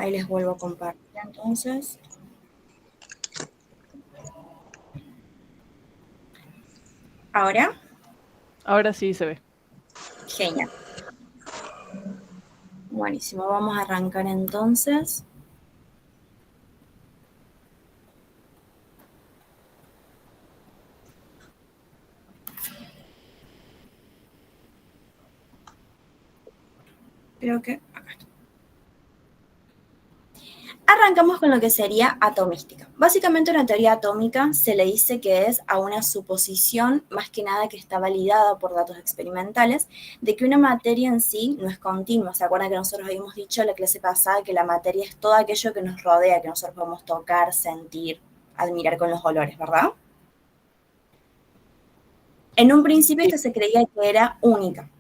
Ahí les vuelvo a compartir entonces. ¿Ahora? Ahora sí se ve. Genial. Buenísimo, vamos a arrancar entonces. Creo que acá está. Arrancamos con lo que sería atomística. Básicamente una teoría atómica se le dice que es a una suposición, más que nada que está validada por datos experimentales, de que una materia en sí no es continua. ¿Se acuerdan que nosotros habíamos dicho en la clase pasada que la materia es todo aquello que nos rodea, que nosotros podemos tocar, sentir, admirar con los olores, ¿verdad? En un principio Sí. esto se creía que era única,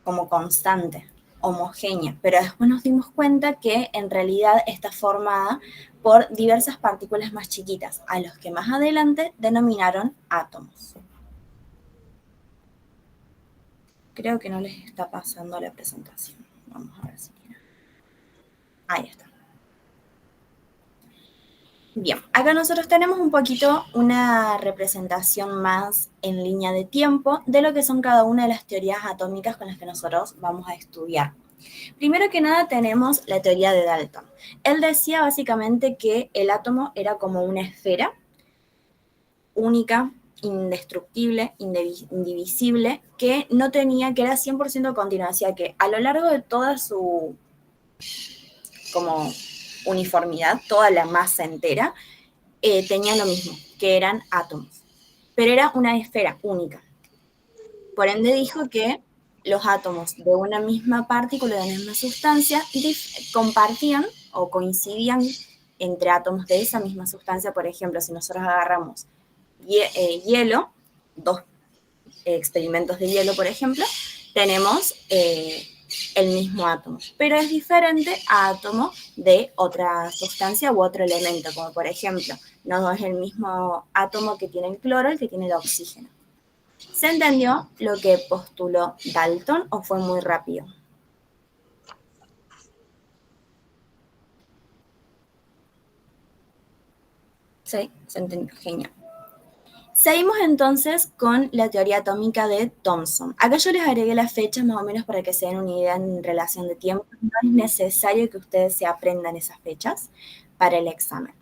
como constante, homogénea, pero después nos dimos cuenta que en realidad está formada por diversas partículas más chiquitas, a los que más adelante denominaron átomos. Creo que no les está pasando la presentación. Vamos a ver si quieren. Ahí está. Bien, acá nosotros tenemos un poquito una representación más en línea de tiempo de lo que son cada una de las teorías atómicas con las que nosotros vamos a estudiar. Primero que nada tenemos la teoría de Dalton. Él decía básicamente que el átomo era como una esfera única, indestructible, indivisible, que no tenía, que era 100% continua, o sea que a lo largo de toda su como uniformidad, toda la masa entera, tenía lo mismo, que eran átomos, pero era una esfera única. Por ende dijo que los átomos de una misma partícula, de una misma sustancia, compartían o coincidían entre átomos de esa misma sustancia. Por ejemplo, si nosotros agarramos hielo, dos experimentos de hielo, por ejemplo, tenemos el mismo átomo, pero es diferente a átomo de otra sustancia u otro elemento, como por ejemplo, no es el mismo átomo que tiene el cloro el que tiene el oxígeno. ¿Se entendió lo que postuló Dalton o fue muy rápido? Sí, se entendió. Genial. Seguimos entonces con la teoría atómica de Thomson. Acá yo les agregué las fechas más o menos para que se den una idea en relación de tiempo. No es necesario que ustedes se aprendan esas fechas para el examen.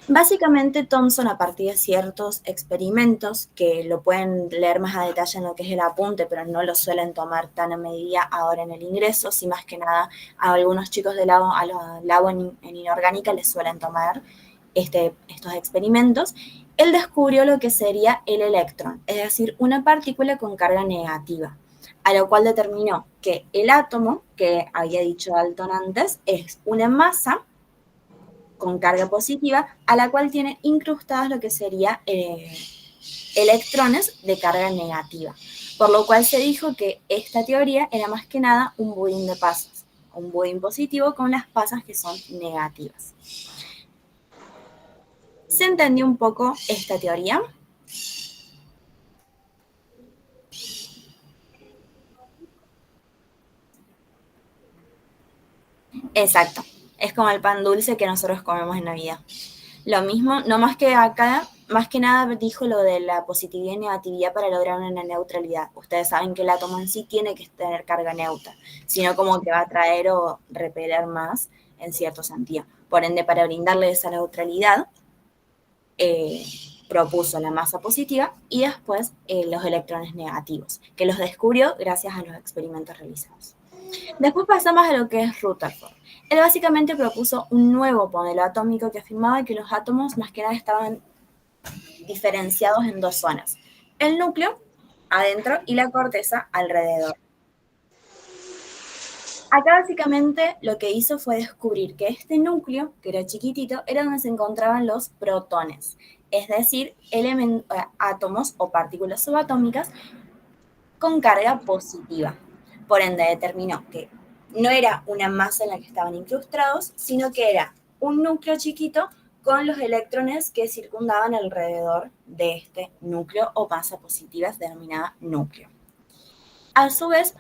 Básicamente, Thomson, a partir de ciertos experimentos, que lo pueden leer más a detalle en lo que es el apunte, pero no lo suelen tomar tan a medida ahora en el ingreso, si más que nada a algunos chicos de labo en inorgánica les suelen tomar estos experimentos, él descubrió lo que sería el electrón, es decir, una partícula con carga negativa, a lo cual determinó que el átomo, que había dicho Dalton antes, es una masa con carga positiva, a la cual tiene incrustados lo que sería electrones de carga negativa. Por lo cual se dijo que esta teoría era más que nada un budín de pasas, un budín positivo con las pasas que son negativas. ¿Se entendió un poco esta teoría? Exacto. Es como el pan dulce que nosotros comemos en Navidad. Lo mismo, no más que acá, más que nada dijo lo de la positividad y negatividad para lograr una neutralidad. Ustedes saben que el átomo en sí tiene que tener carga neutra, sino como que va a atraer o repeler más en cierto sentido. Por ende, para brindarle esa neutralidad, eh, propuso la masa positiva y después los electrones negativos, que los descubrió gracias a los experimentos realizados. Después pasamos a lo que es Rutherford. Él básicamente propuso un nuevo modelo atómico que afirmaba que los átomos más que nada estaban diferenciados en dos zonas, el núcleo adentro y la corteza alrededor. Acá básicamente lo que hizo fue descubrir que este núcleo, que era chiquitito, era donde se encontraban los protones, es decir, átomos o partículas subatómicas con carga positiva. Por ende, determinó que no era una masa en la que estaban incrustados, sino que era un núcleo chiquito con los electrones que circundaban alrededor de este núcleo o masa positiva denominada núcleo. A su vez,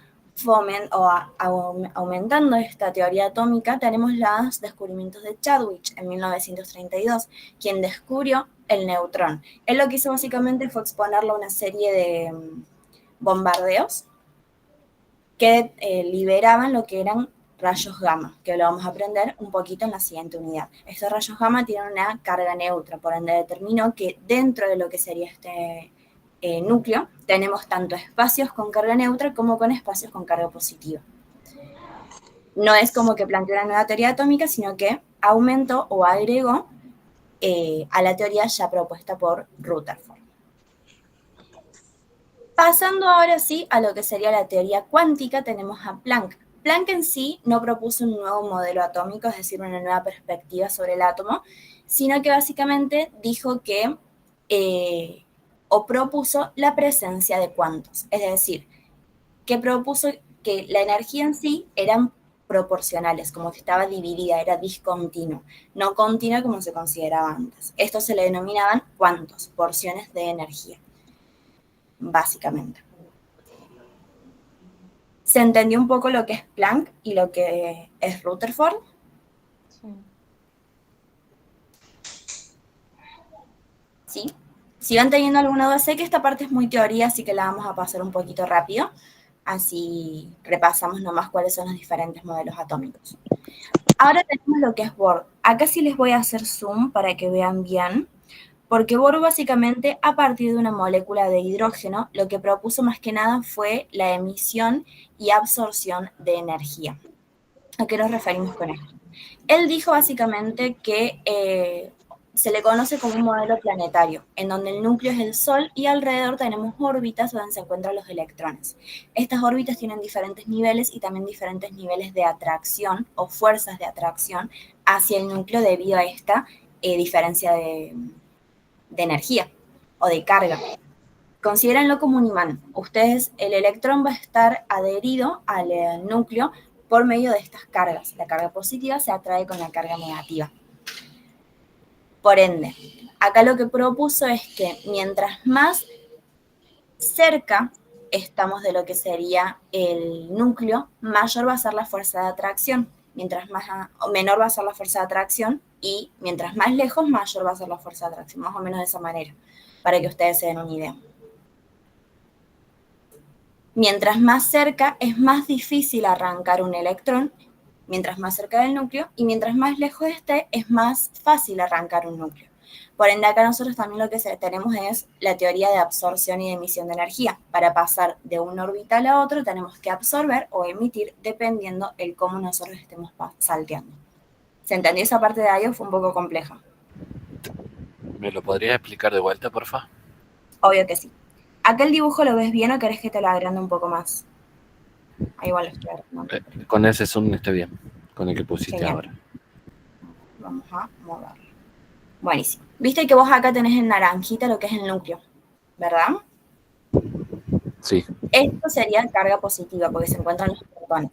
aumentando esta teoría atómica, tenemos los descubrimientos de Chadwick en 1932, quien descubrió el neutrón. Él lo que hizo básicamente fue exponerlo a una serie de bombardeos que liberaban lo que eran rayos gamma, que lo vamos a aprender un poquito en la siguiente unidad. Estos rayos gamma tienen una carga neutra, por ende determinó que dentro de lo que sería este núcleo tenemos tanto espacios con carga neutra como con espacios con carga positiva. No es como que planteó una nueva teoría atómica, sino que aumentó o agregó a la teoría ya propuesta por Rutherford. Pasando ahora sí a lo que sería la teoría cuántica, tenemos a Planck. Planck en sí no propuso un nuevo modelo atómico, es decir, una nueva perspectiva sobre el átomo, sino que básicamente dijo que, o propuso la presencia de cuantos, es decir, que propuso que la energía en sí eran proporcionales, como que estaba dividida, era discontinua, no continua como se consideraba antes. Esto se le denominaban cuantos, porciones de energía, básicamente. ¿Se entendió un poco lo que es Planck y lo que es Rutherford? Sí. ¿Sí? Si van teniendo alguna duda, sé que esta parte es muy teoría, así que la vamos a pasar un poquito rápido. Así repasamos nomás cuáles son los diferentes modelos atómicos. Ahora tenemos lo que es Bohr. Acá sí les voy a hacer zoom para que vean bien, porque Bohr básicamente, a partir de una molécula de hidrógeno, lo que propuso más que nada fue la emisión y absorción de energía. ¿A qué nos referimos con esto? Él dijo básicamente que se le conoce como un modelo planetario, en donde el núcleo es el Sol y alrededor tenemos órbitas donde se encuentran los electrones. Estas órbitas tienen diferentes niveles y también diferentes niveles de atracción o fuerzas de atracción hacia el núcleo debido a esta diferencia de energía o de carga. Considérenlo como un imán. Ustedes, el electrón va a estar adherido al núcleo por medio de estas cargas. La carga positiva se atrae con la carga negativa. Por ende, acá lo que propuso es que mientras más cerca estamos de lo que sería el núcleo, mayor va a ser la fuerza de atracción. Mientras menor va a ser la fuerza de atracción y mientras más lejos, mayor va a ser la fuerza de atracción. Más o menos de esa manera, para que ustedes se den una idea. Mientras más cerca, es más difícil arrancar un electrón, mientras más cerca del núcleo, y mientras más lejos esté, es más fácil arrancar un núcleo. Por ende, acá nosotros también lo que tenemos es la teoría de absorción y de emisión de energía. Para pasar de un orbital a otro, tenemos que absorber o emitir dependiendo el cómo nosotros estemos salteando. ¿Se entendió esa parte de ahí o fue un poco compleja? ¿Me lo podrías explicar de vuelta, porfa? Obvio que sí. ¿Acá el dibujo lo ves bien o querés que te lo agrande un poco más? Ahí igual lo estoy agrandando. Con ese zoom está bien, con el que pusiste Genial. ahora. Vamos a moverlo. Buenísimo. Viste que vos acá tenés en naranjita lo que es el núcleo, ¿verdad? Sí. Esto sería carga positiva porque se encuentran los protones.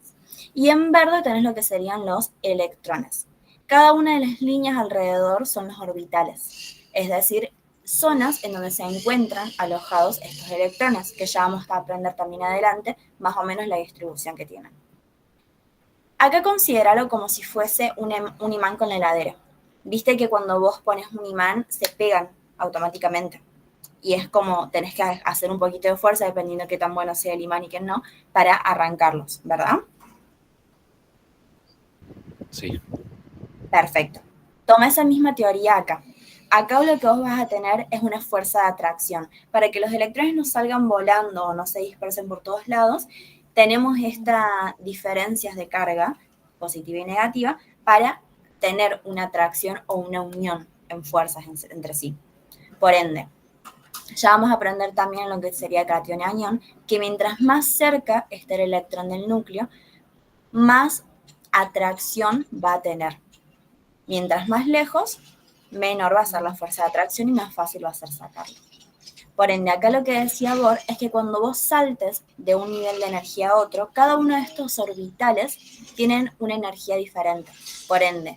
Y en verde tenés lo que serían los electrones. Cada una de las líneas alrededor son los orbitales, es decir, zonas en donde se encuentran alojados estos electrones, que ya vamos a aprender también adelante más o menos la distribución que tienen. Acá considéralo como si fuese un imán con la heladera. Viste que cuando vos pones un imán se pegan automáticamente. Y es como tenés que hacer un poquito de fuerza, dependiendo de qué tan bueno sea el imán y qué no, para arrancarlos, ¿verdad? Sí. Perfecto. Toma esa misma teoría acá. Acá lo que vos vas a tener es una fuerza de atracción. Para que los electrones no salgan volando o no se dispersen por todos lados, tenemos estas diferencias de carga, positiva y negativa, para tener una atracción o una unión en fuerzas entre sí. Por ende, ya vamos a aprender también lo que sería cation y anión, que mientras más cerca esté el electrón del núcleo, más atracción va a tener. Mientras más lejos, menor va a ser la fuerza de atracción y más fácil va a ser sacarlo. Por ende, acá lo que decía Bohr es que cuando vos saltes de un nivel de energía a otro, cada uno de estos orbitales tienen una energía diferente. Por ende,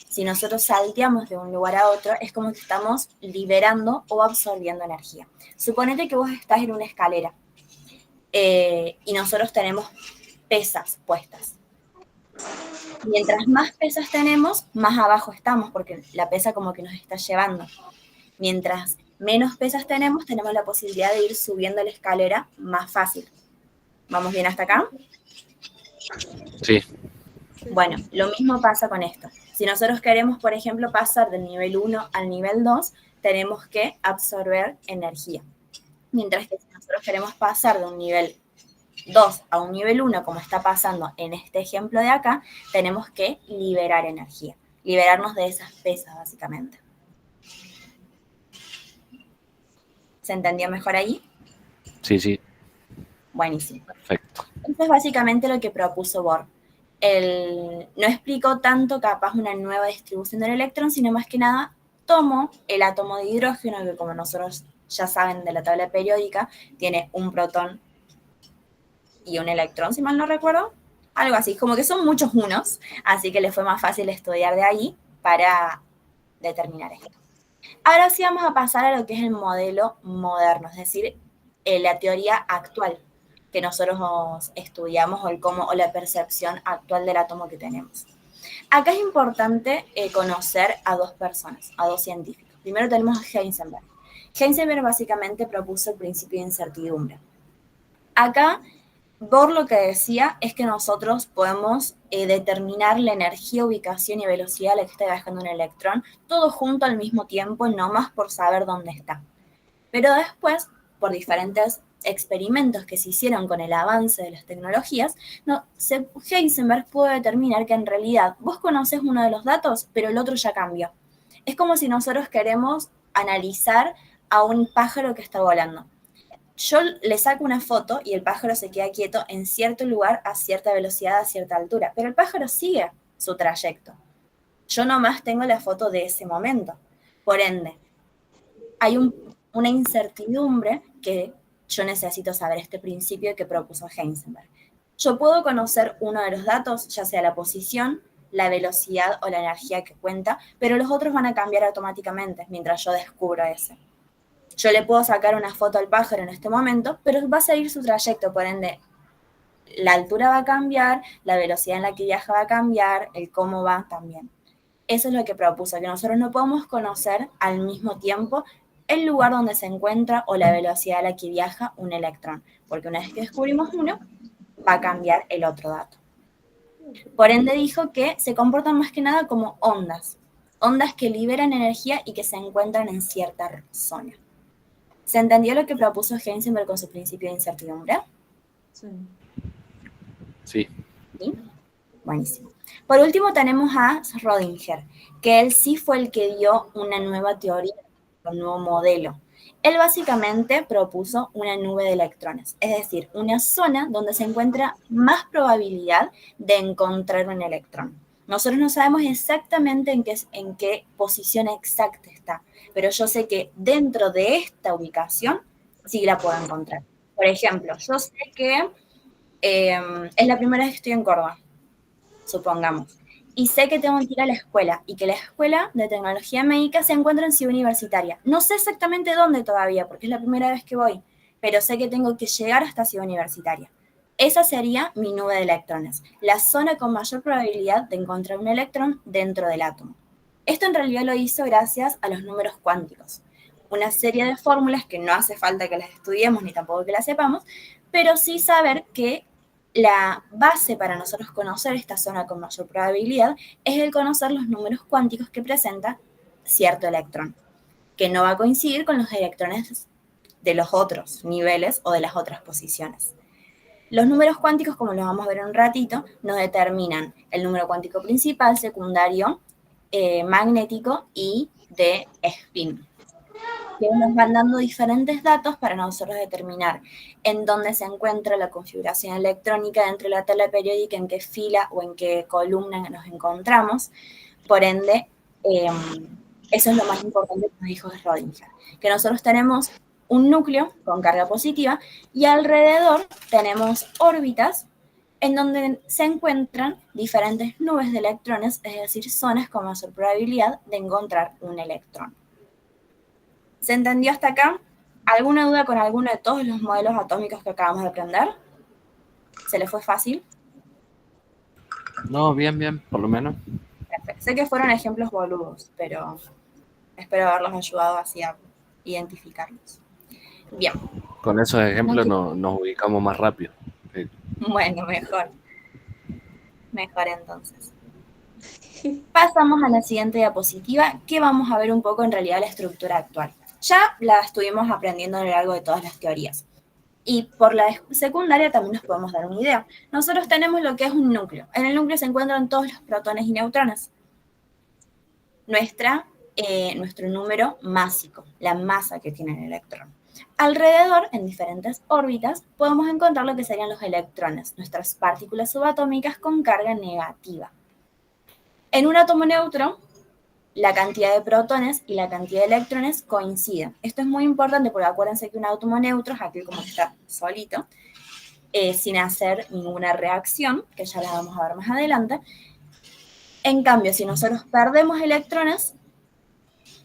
si nosotros salteamos de un lugar a otro, es como que estamos liberando o absorbiendo energía. Suponete que vos estás en una escalera y nosotros tenemos pesas puestas. Mientras más pesas tenemos, más abajo estamos, porque la pesa como que nos está llevando. Mientras menos pesas tenemos la posibilidad de ir subiendo la escalera más fácil. ¿Vamos bien hasta acá? Sí, Bueno, lo mismo pasa con esto. Si nosotros queremos, por ejemplo, pasar del nivel 1 al nivel 2, tenemos que absorber energía. Mientras que si nosotros queremos pasar de un nivel 2 a un nivel 1, como está pasando en este ejemplo de acá, tenemos que liberar energía, liberarnos de esas pesas, básicamente. ¿Se entendió mejor ahí? sí, Buenísimo. perfecto. Esto es básicamente lo que propuso Bohr. Él no explicó tanto capaz una nueva distribución del electrón, sino más que nada tomó el átomo de hidrógeno, que como nosotros ya saben de la tabla periódica, tiene un protón y un electrón, si mal no recuerdo. Algo así, como que son muchos unos, así que le fue más fácil estudiar de ahí para determinar esto. Ahora sí vamos a pasar a lo que es el modelo moderno, es decir, la teoría actual que nosotros estudiamos o la percepción actual del átomo que tenemos. Acá es importante conocer a dos personas, a dos científicos. Primero tenemos a Heisenberg. Heisenberg básicamente propuso el principio de incertidumbre. Acá Bohr lo que decía es que nosotros podemos determinar la energía, ubicación y velocidad a la que está viajando un electrón, todo junto al mismo tiempo, no más por saber dónde está. Pero después, por diferentes experimentos que se hicieron con el avance de las tecnologías, Heisenberg pudo determinar que en realidad vos conoces uno de los datos, pero el otro ya cambió. Es como si nosotros queremos analizar a un pájaro que está volando. Yo le saco una foto y el pájaro se queda quieto en cierto lugar a cierta velocidad, a cierta altura, pero el pájaro sigue su trayecto. Yo nomás tengo la foto de ese momento. Por ende, hay una incertidumbre que yo necesito saber este principio que propuso Heisenberg. Yo puedo conocer uno de los datos, ya sea la posición, la velocidad o la energía que cuenta, pero los otros van a cambiar automáticamente mientras yo descubro ese. Yo le puedo sacar una foto al pájaro en este momento, pero va a seguir su trayecto, por ende, la altura va a cambiar, la velocidad en la que viaja va a cambiar, el cómo va también. Eso es lo que propuso, que nosotros no podemos conocer al mismo tiempo el lugar donde se encuentra o la velocidad a la que viaja un electrón, porque una vez que descubrimos uno, va a cambiar el otro dato. Por ende dijo que se comportan más que nada como ondas que liberan energía y que se encuentran en cierta zona. ¿Se entendió lo que propuso Heisenberg con su principio de incertidumbre? Sí. ¿Sí? Buenísimo. Por último tenemos a Schrödinger, que él sí fue el que dio una nueva teoría, un nuevo modelo. Él básicamente propuso una nube de electrones, es decir, una zona donde se encuentra más probabilidad de encontrar un electrón. Nosotros no sabemos exactamente en qué posición exacta está, pero yo sé que dentro de esta ubicación sí la puedo encontrar. Por ejemplo, yo sé que es la primera vez que estoy en Córdoba, supongamos, y sé que tengo que ir a la escuela y que la escuela de tecnología médica se encuentra en Ciudad Universitaria. No sé exactamente dónde todavía, porque es la primera vez que voy, pero sé que tengo que llegar hasta Ciudad Universitaria. Esa sería mi nube de electrones, la zona con mayor probabilidad de encontrar un electrón dentro del átomo. Esto en realidad lo hizo gracias a los números cuánticos, una serie de fórmulas que no hace falta que las estudiemos ni tampoco que las sepamos, pero sí saber que la base para nosotros conocer esta zona con mayor probabilidad es el conocer los números cuánticos que presenta cierto electrón, que no va a coincidir con los electrones de los otros niveles o de las otras posiciones. Los números cuánticos, como los vamos a ver en un ratito, nos determinan el número cuántico principal, secundario, magnético y de spin, que nos van dando diferentes datos para nosotros determinar en dónde se encuentra la configuración electrónica dentro de la tabla periódica, en qué fila o en qué columna nos encontramos. Por ende, eso es lo más importante que nos dijo Schrödinger, que nosotros tenemos un núcleo con carga positiva y alrededor tenemos órbitas en donde se encuentran diferentes nubes de electrones, es decir, zonas con mayor probabilidad de encontrar un electrón. ¿Se entendió hasta acá? ¿Alguna duda con alguno de todos los modelos atómicos que acabamos de aprender? ¿Se les fue fácil? No, bien, por lo menos. Perfecto. Sé que fueron ejemplos boludos, pero espero haberlos ayudado así a identificarlos. Bien, Con esos ejemplos aquí. nos ubicamos más rápido. Bueno, mejor. Mejor entonces. Pasamos a la siguiente diapositiva, que vamos a ver un poco en realidad la estructura actual. Ya la estuvimos aprendiendo a lo largo de todas las teorías. Y por la secundaria también nos podemos dar una idea. Nosotros tenemos lo que es un núcleo. En el núcleo se encuentran todos los protones y neutrones. Nuestro número másico, la masa que tiene el electrón. Alrededor, en diferentes órbitas, podemos encontrar lo que serían los electrones, nuestras partículas subatómicas con carga negativa. En un átomo neutro, la cantidad de protones y la cantidad de electrones coinciden. Esto es muy importante porque acuérdense que un átomo neutro es aquel como que está solito, sin hacer ninguna reacción, que ya la vamos a ver más adelante. En cambio, si nosotros perdemos electrones,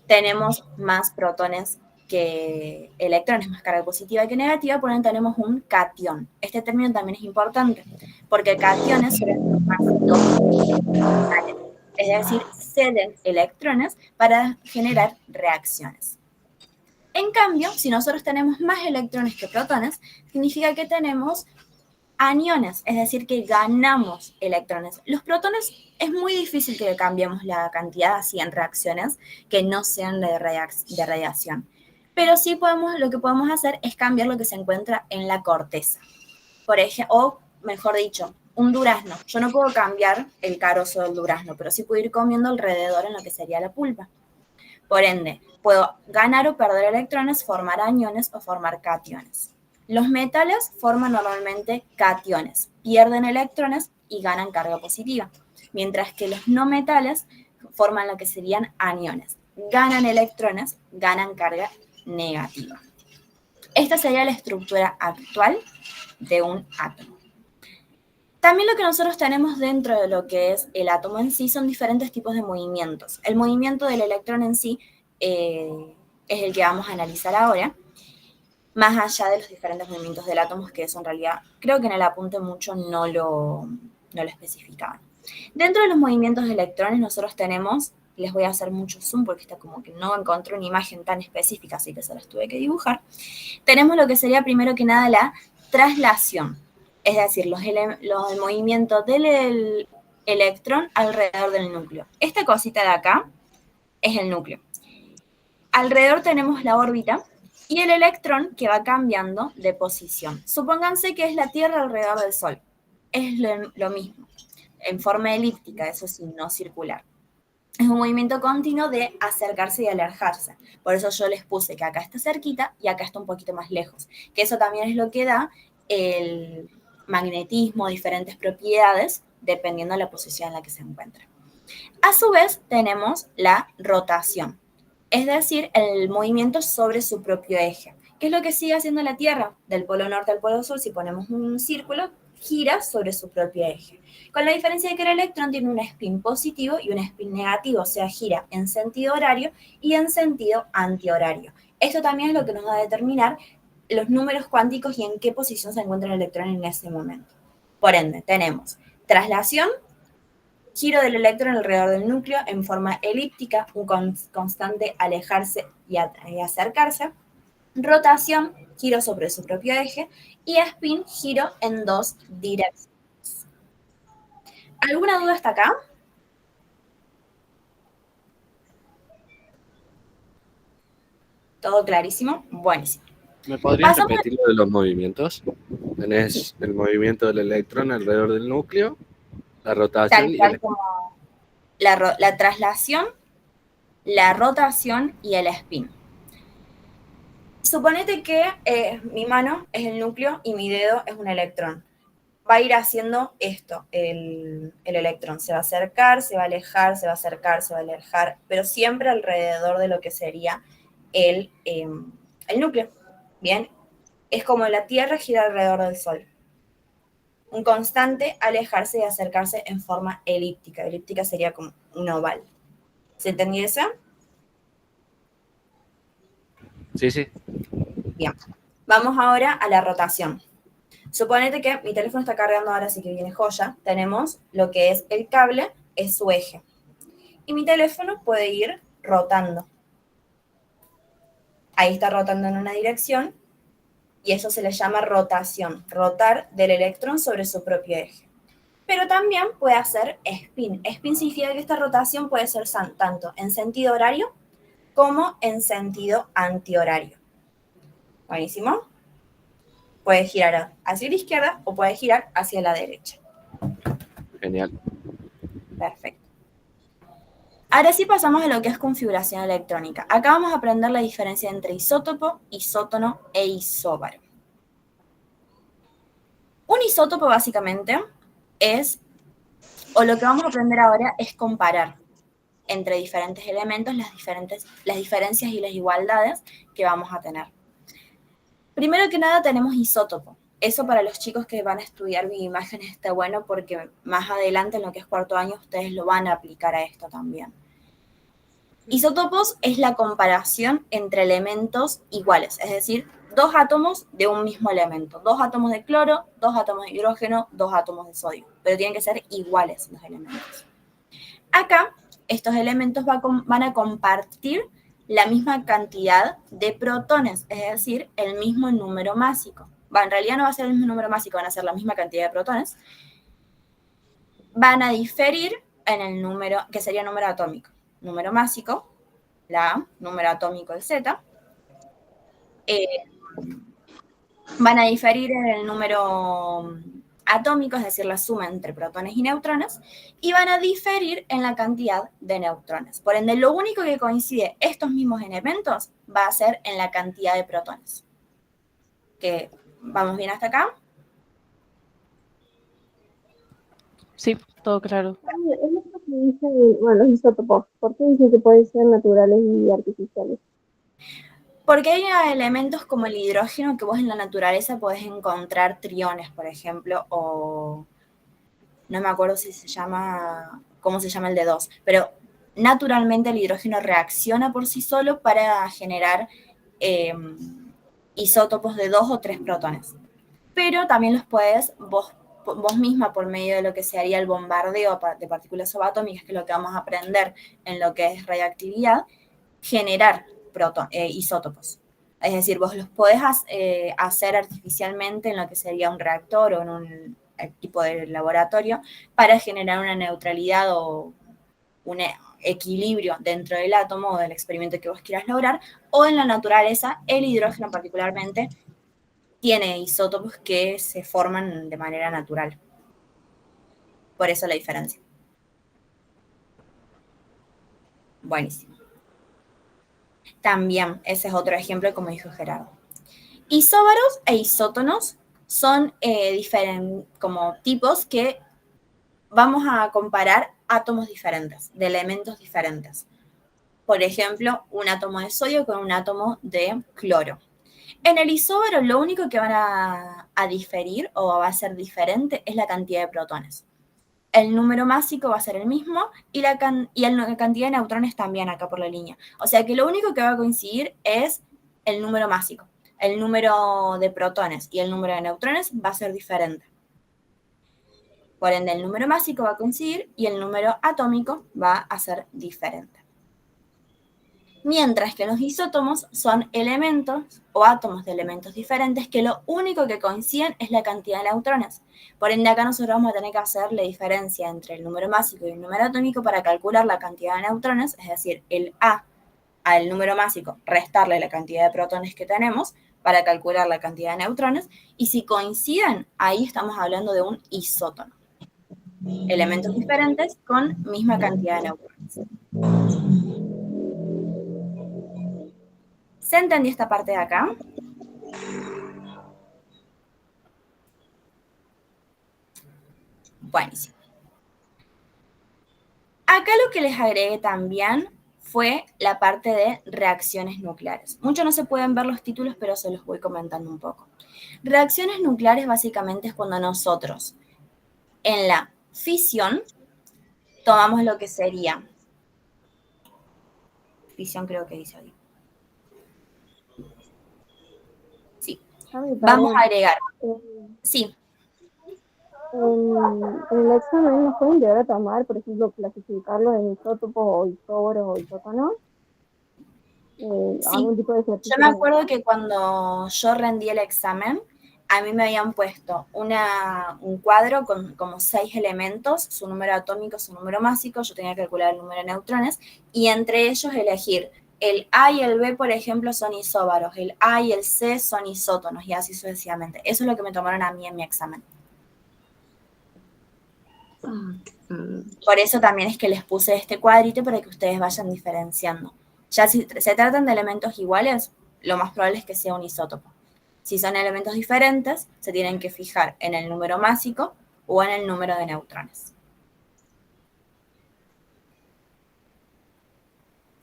tenemos más protones que electrones, más carga positiva que negativa, por lo tanto tenemos un catión. Este término también es importante, porque cationes son más dobles, es decir, ceden electrones para generar reacciones. En cambio, si nosotros tenemos más electrones que protones, significa que tenemos aniones, es decir, que ganamos electrones. Los protones es muy difícil que cambiemos la cantidad así en reacciones que no sean de radiación. Pero sí lo que podemos hacer es cambiar lo que se encuentra en la corteza. Por ejemplo, o mejor dicho, un durazno. Yo no puedo cambiar el carozo del durazno, pero sí puedo ir comiendo alrededor en lo que sería la pulpa. Por ende, puedo ganar o perder electrones, formar aniones o formar cationes. Los metales forman normalmente cationes, pierden electrones y ganan carga positiva, mientras que los no metales forman lo que serían aniones, ganan electrones, ganan carga negativa. Esta sería la estructura actual de un átomo. También lo que nosotros tenemos dentro de lo que es el átomo en sí son diferentes tipos de movimientos. El movimiento del electrón en sí es el que vamos a analizar ahora, más allá de los diferentes movimientos del átomo, que eso en realidad creo que en el apunte mucho no lo especificaban. Dentro de los movimientos de electrones nosotros tenemos, les voy a hacer mucho zoom porque está como que no encontré una imagen tan específica, así que se las tuve que dibujar. Tenemos lo que sería primero que nada la traslación, es decir, el movimiento del electrón alrededor del núcleo. Esta cosita de acá es el núcleo. Alrededor tenemos la órbita y el electrón que va cambiando de posición. Supónganse que es la Tierra alrededor del Sol. Es lo mismo, en forma elíptica, eso sí, no circular. Es un movimiento continuo de acercarse y alejarse. Por eso yo les puse que acá está cerquita y acá está un poquito más lejos. Que eso también es lo que da el magnetismo, diferentes propiedades, dependiendo de la posición en la que se encuentra. A su vez, tenemos la rotación, es decir, el movimiento sobre su propio eje. ¿Qué es lo que sigue haciendo la Tierra? Del polo norte al polo sur, si ponemos un círculo, gira sobre su propio eje. Con la diferencia de que el electrón tiene un spin positivo y un spin negativo, o sea, gira en sentido horario y en sentido antihorario. Esto también es lo que nos va a determinar los números cuánticos y en qué posición se encuentra el electrón en ese momento. Por ende, tenemos traslación, giro del electrón alrededor del núcleo en forma elíptica, un constante alejarse y acercarse, rotación, giro sobre su propio eje, y spin, giro en dos direcciones. ¿Alguna duda hasta acá? ¿Todo clarísimo? Buenísimo. ¿Me podrías Pasamos repetir lo de los movimientos? Tenés el movimiento del electrón alrededor del núcleo, la rotación tal y cual el... como la traslación, la rotación y el spin. Suponete que mi mano es el núcleo y mi dedo es un electrón. Va a ir haciendo esto, el electrón. Se va a acercar, se va a alejar, se va a acercar, se va a alejar, pero siempre alrededor de lo que sería el núcleo. Bien, es como la Tierra gira alrededor del Sol. Un constante alejarse y acercarse en forma elíptica. Elíptica sería como un oval. ¿Se entendió eso? Sí. Bien. Vamos ahora a la rotación. Suponete que mi teléfono está cargando ahora, así que viene joya. Tenemos lo que es el cable, es su eje. Y mi teléfono puede ir rotando. Ahí está rotando en una dirección y eso se le llama rotación, rotar del electrón sobre su propio eje. Pero también puede hacer spin. Spin significa que esta rotación puede ser tanto en sentido horario como en sentido antihorario. Buenísimo. Puede girar hacia la izquierda o puede girar hacia la derecha. Genial. Perfecto. Ahora sí pasamos a lo que es configuración electrónica. Acá vamos a aprender la diferencia entre isótopo, isótono e isóbaro. Un isótopo básicamente es, o lo que vamos a aprender ahora es comparar entre diferentes elementos las diferencias y las igualdades que vamos a tener. Primero que nada tenemos isótopo. Eso para los chicos que van a estudiar bioimágenes está bueno porque más adelante en lo que es cuarto año ustedes lo van a aplicar a esto también. Isótopos es la comparación entre elementos iguales, es decir, dos átomos de un mismo elemento, dos átomos de cloro, dos átomos de hidrógeno, dos átomos de sodio, pero tienen que ser iguales los elementos. Acá, estos elementos van a compartir la misma cantidad de protones, es decir, el mismo número másico. En realidad no va a ser el mismo número másico, van a ser la misma cantidad de protones. Van a diferir en el número, que sería número atómico. Número másico, la A, número atómico, el Z. Van a diferir en el número atómico, es decir, la suma entre protones y neutrones, y van a diferir en la cantidad de neutrones. Por ende, lo único que coincide estos mismos elementos va a ser en la cantidad de protones. ¿Que vamos bien hasta acá? Sí, todo claro. Es lo que dicen, bueno, los isótopos. ¿Por qué dicen que pueden ser naturales y artificiales? Porque hay elementos como el hidrógeno que vos en la naturaleza podés encontrar triones, por ejemplo, o no me acuerdo si se llama, cómo se llama el de 2, pero naturalmente el hidrógeno reacciona por sí solo para generar isótopos de 2 o 3 protones. Pero también los puedes vos misma, por medio de lo que sería el bombardeo de partículas subatómicas, que es lo que vamos a aprender en lo que es radiactividad, generar isótopos. Es decir, vos los podés hacer artificialmente en lo que sería un reactor o en un equipo de laboratorio para generar una neutralidad o un equilibrio dentro del átomo o del experimento que vos quieras lograr, o en la naturaleza, el hidrógeno particularmente tiene isótopos que se forman de manera natural. Por eso la diferencia. Buenísimo. También, ese es otro ejemplo, como dijo Gerardo. Isóbaros e isótonos son como tipos que vamos a comparar átomos diferentes, de elementos diferentes. Por ejemplo, un átomo de sodio con un átomo de cloro. En el isóbaro lo único que van a diferir o va a ser diferente es la cantidad de protones. El número másico va a ser el mismo y la cantidad de neutrones también acá por la línea. O sea que lo único que va a coincidir es el número másico. El número de protones y el número de neutrones va a ser diferente. Por ende, el número másico va a coincidir y el número atómico va a ser diferente. Mientras que los isótomos son elementos o átomos de elementos diferentes que lo único que coinciden es la cantidad de neutrones. Por ende, acá nosotros vamos a tener que hacer la diferencia entre el número másico y el número atómico para calcular la cantidad de neutrones, es decir, el A al número másico, restarle la cantidad de protones que tenemos para calcular la cantidad de neutrones, y si coinciden, ahí estamos hablando de un isótono. Elementos diferentes con misma cantidad de neutrones. ¿Se entendió esta parte de acá? Buenísimo. Acá lo que les agregué también fue la parte de reacciones nucleares. Mucho no se pueden ver los títulos, pero se los voy comentando un poco. Reacciones nucleares básicamente es cuando nosotros en la fisión tomamos lo que sería, fisión creo que dice ahí. Sí. mi Vamos a pared, agregar, en, sí, en el examen nos pueden llegar a tomar, por ejemplo, clasificarlos en isótopos o isóbaros o isótonos, sí. algún tipo de Yo ejercicio me con acuerdo eso. que cuando yo rendí el examen, a mí me habían puesto un cuadro con como 6 elementos, su número atómico, su número másico, yo tenía que calcular el número de neutrones, y entre ellos elegir el A y el B, por ejemplo, son isóbaros, el A y el C son isótonos, y así sucesivamente. Eso es lo que me tomaron a mí en mi examen. Por eso también es que les puse este cuadrito para que ustedes vayan diferenciando. Ya si se tratan de elementos iguales, lo más probable es que sea un isótopo. Si son elementos diferentes, se tienen que fijar en el número másico o en el número de neutrones.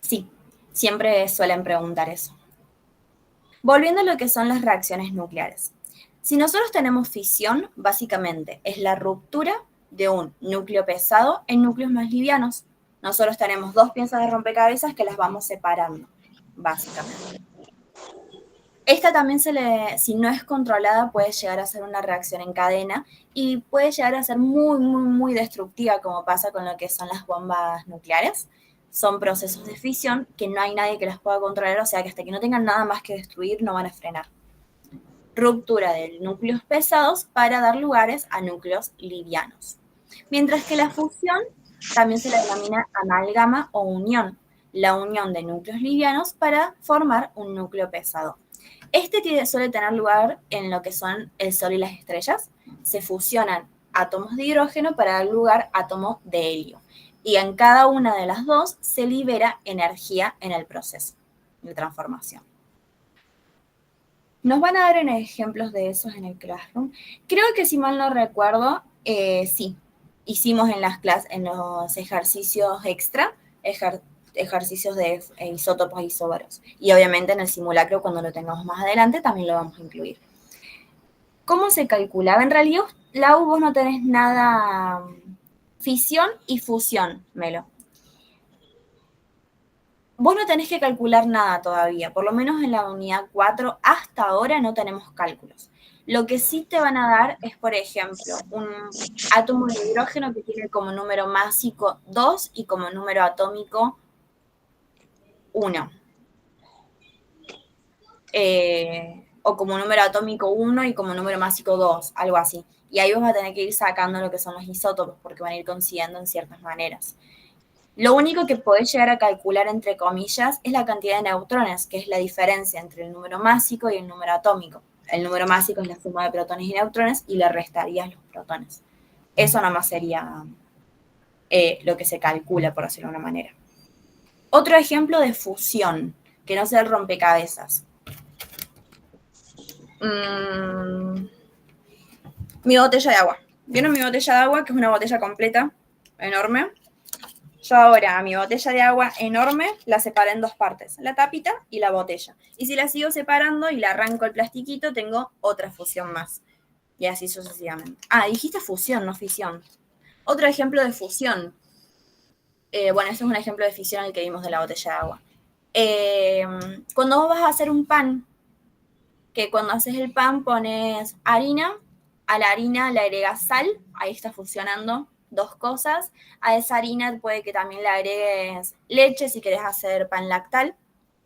Sí, siempre suelen preguntar eso. Volviendo a lo que son las reacciones nucleares. Si nosotros tenemos fisión, básicamente es la ruptura de un núcleo pesado en núcleos más livianos. Nosotros tenemos 2 piezas de rompecabezas que las vamos separando, básicamente. Esta también si no es controlada, puede llegar a ser una reacción en cadena y puede llegar a ser muy, muy, muy destructiva, como pasa con lo que son las bombas nucleares. Son procesos de fisión que no hay nadie que las pueda controlar, o sea que hasta que no tengan nada más que destruir, no van a frenar. Ruptura de núcleos pesados para dar lugares a núcleos livianos. Mientras que la fusión también se le denomina amalgama o unión, la unión de núcleos livianos para formar un núcleo pesado. Suele tener lugar en lo que son el Sol y las estrellas. Se fusionan átomos de hidrógeno para dar lugar a átomos de helio. Y en cada una de las dos se libera energía en el proceso de transformación. Nos van a dar ejemplos de esos en el Classroom. Creo que si mal no recuerdo, sí, hicimos en las clases, en los ejercicios extra, ejercicios de isótopos e isóbaros. Y obviamente en el simulacro, cuando lo tengamos más adelante, también lo vamos a incluir. ¿Cómo se calculaba? En realidad, Lau, vos no tenés nada fisión y fusión, Melo. Vos no tenés que calcular nada todavía, por lo menos en la unidad 4 hasta ahora no tenemos cálculos. Lo que sí te van a dar es, por ejemplo, un átomo de hidrógeno que tiene como número másico 2 y como número atómico 1. O como número atómico 1 y como número másico 2, algo así. Y ahí vas a tener que ir sacando lo que son los isótopos porque van a ir coincidiendo en ciertas maneras. Lo único que podés llegar a calcular, entre comillas, es la cantidad de neutrones, que es la diferencia entre el número másico y el número atómico. El número másico es la suma de protones y neutrones y le restarías los protones. Eso nomás sería lo que se calcula, por decirlo de una manera. Otro ejemplo de fusión, que no sea el rompecabezas. Mi botella de agua. ¿Vieron mi botella de agua? Que es una botella completa, enorme. Yo ahora a mi botella de agua enorme la separo en 2 partes, la tapita y la botella. Y si la sigo separando y le arranco el plastiquito, tengo otra fusión más. Y así sucesivamente. Ah, dijiste fusión, no fisión. Otro ejemplo de fusión. Bueno, este es un ejemplo de fisión el que vimos de la botella de agua. Cuando vos vas a hacer un pan, que cuando haces el pan pones harina, a la harina le agregas sal, ahí está fusionando 2 cosas. A esa harina puede que también le agregues leche si querés hacer pan lactal,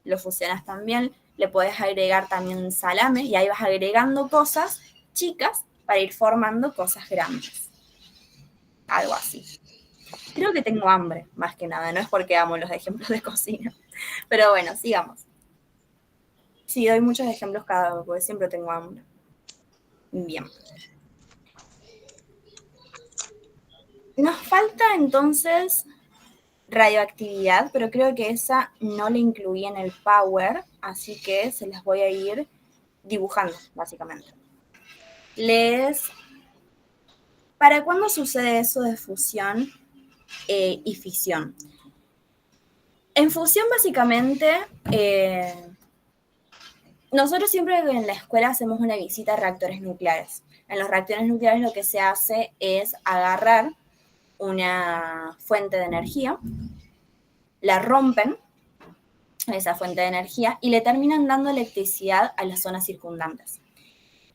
lo fusionas también. Le puedes agregar también salame y ahí vas agregando cosas chicas para ir formando cosas grandes. Algo así. Creo que tengo hambre, más que nada, no es porque amo los ejemplos de cocina. Pero bueno, sigamos. Sí, doy muchos ejemplos cada vez, porque siempre tengo hambre. Bien. Nos falta entonces radioactividad, pero creo que esa no la incluí en el Power, así que se las voy a ir dibujando, básicamente. ¿Para cuándo sucede eso de fusión y fisión? En fusión, básicamente, nosotros siempre en la escuela hacemos una visita a reactores nucleares. En los reactores nucleares lo que se hace es agarrar una fuente de energía, la rompen, esa fuente de energía, y le terminan dando electricidad a las zonas circundantes.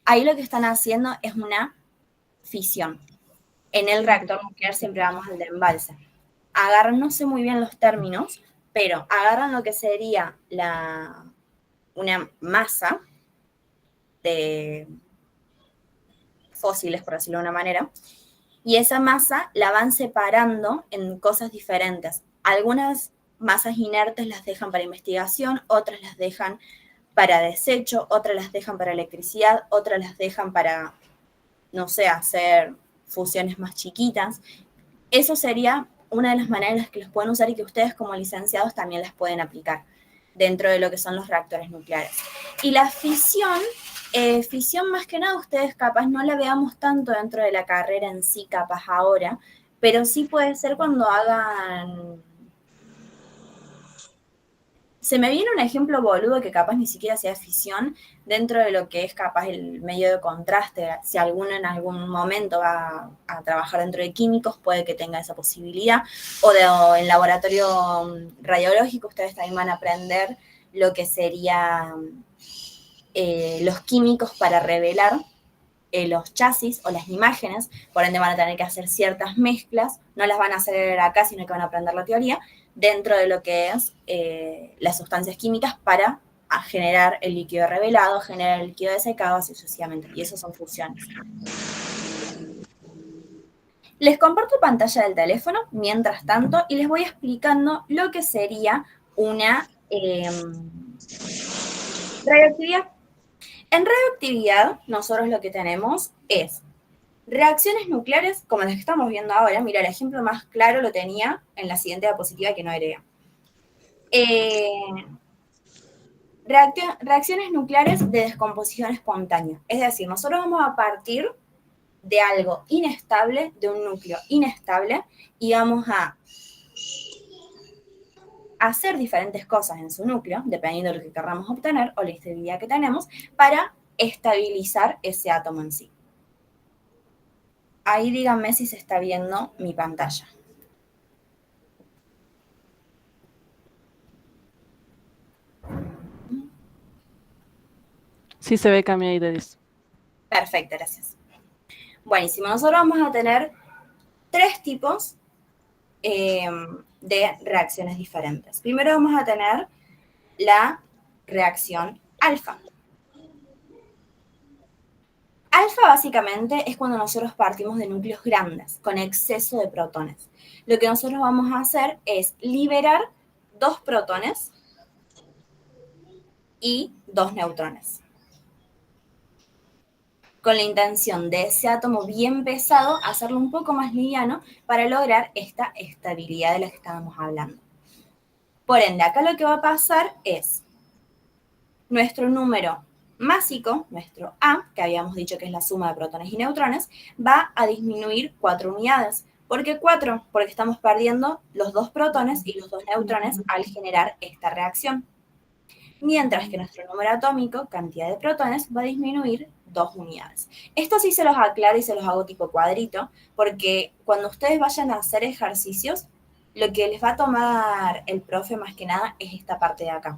Ahí lo que están haciendo es una fisión. En el reactor nuclear siempre vamos al de embalse. Agarran, no sé muy bien los términos, pero agarran lo que sería una masa de fósiles, por decirlo de una manera, y esa masa la van separando en cosas diferentes. Algunas masas inertes las dejan para investigación, otras las dejan para desecho, otras las dejan para electricidad, otras las dejan para, no sé, hacer fusiones más chiquitas. Eso sería una de las maneras en las que los pueden usar y que ustedes como licenciados también las pueden aplicar dentro de lo que son los reactores nucleares. Y la fisión más que nada ustedes capaz no la veamos tanto dentro de la carrera en sí, capaz ahora, pero sí puede ser cuando hagan... Se me viene un ejemplo boludo que capaz ni siquiera sea fisión dentro de lo que es capaz el medio de contraste. Si alguno en algún momento va a trabajar dentro de químicos, puede que tenga esa posibilidad. O en laboratorio radiológico, ustedes también van a aprender lo que sería los químicos para revelar los chasis o las imágenes, por ende van a tener que hacer ciertas mezclas, no las van a hacer acá, sino que van a aprender la teoría, dentro de lo que es las sustancias químicas para generar el líquido revelado, generar el líquido desecado, así sucesivamente, y eso son fusiones. Les comparto pantalla del teléfono, mientras tanto, y les voy explicando lo que sería una radioactividad. En radioactividad, nosotros lo que tenemos es reacciones nucleares, como las que estamos viendo ahora. Mira, el ejemplo más claro lo tenía en la siguiente diapositiva que no era. Reacciones nucleares de descomposición espontánea. Es decir, nosotros vamos a partir de algo inestable, de un núcleo inestable, y vamos a hacer diferentes cosas en su núcleo, dependiendo de lo que queramos obtener o la estabilidad que tenemos, para estabilizar ese átomo en sí. Ahí díganme si se está viendo mi pantalla. Sí se ve, Cami, ahí te dice. Perfecto, gracias. Buenísimo. Nosotros vamos a tener 3 tipos de reacciones diferentes. Primero vamos a tener la reacción alfa. Alfa básicamente es cuando nosotros partimos de núcleos grandes, con exceso de protones. Lo que nosotros vamos a hacer es liberar 2 protones y 2 neutrones, con la intención de ese átomo bien pesado hacerlo un poco más liviano para lograr esta estabilidad de la que estábamos hablando. Por ende, acá lo que va a pasar es nuestro número másico, nuestro A, que habíamos dicho que es la suma de protones y neutrones, va a disminuir 4 unidades. ¿Por qué 4? Porque estamos perdiendo los 2 protones y los 2 neutrones al generar esta reacción. Mientras que nuestro número atómico, cantidad de protones, va a disminuir 2 unidades. Esto sí se los aclaro y se los hago tipo cuadrito, porque cuando ustedes vayan a hacer ejercicios, lo que les va a tomar el profe más que nada es esta parte de acá.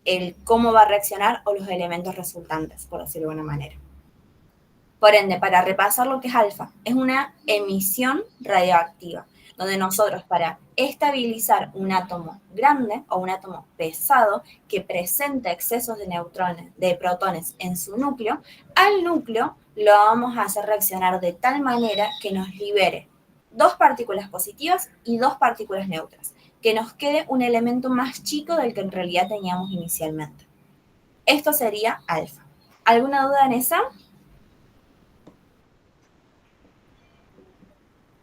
El cómo va a reaccionar o los elementos resultantes, por decirlo de alguna manera. Por ende, para repasar lo que es alfa, es una emisión radioactiva, donde nosotros para estabilizar un átomo grande o un átomo pesado que presenta excesos de neutrones, de protones en su núcleo, al núcleo lo vamos a hacer reaccionar de tal manera que nos libere 2 partículas positivas y 2 partículas neutras, que nos quede un elemento más chico del que en realidad teníamos inicialmente. Esto sería alfa. ¿Alguna duda en esa?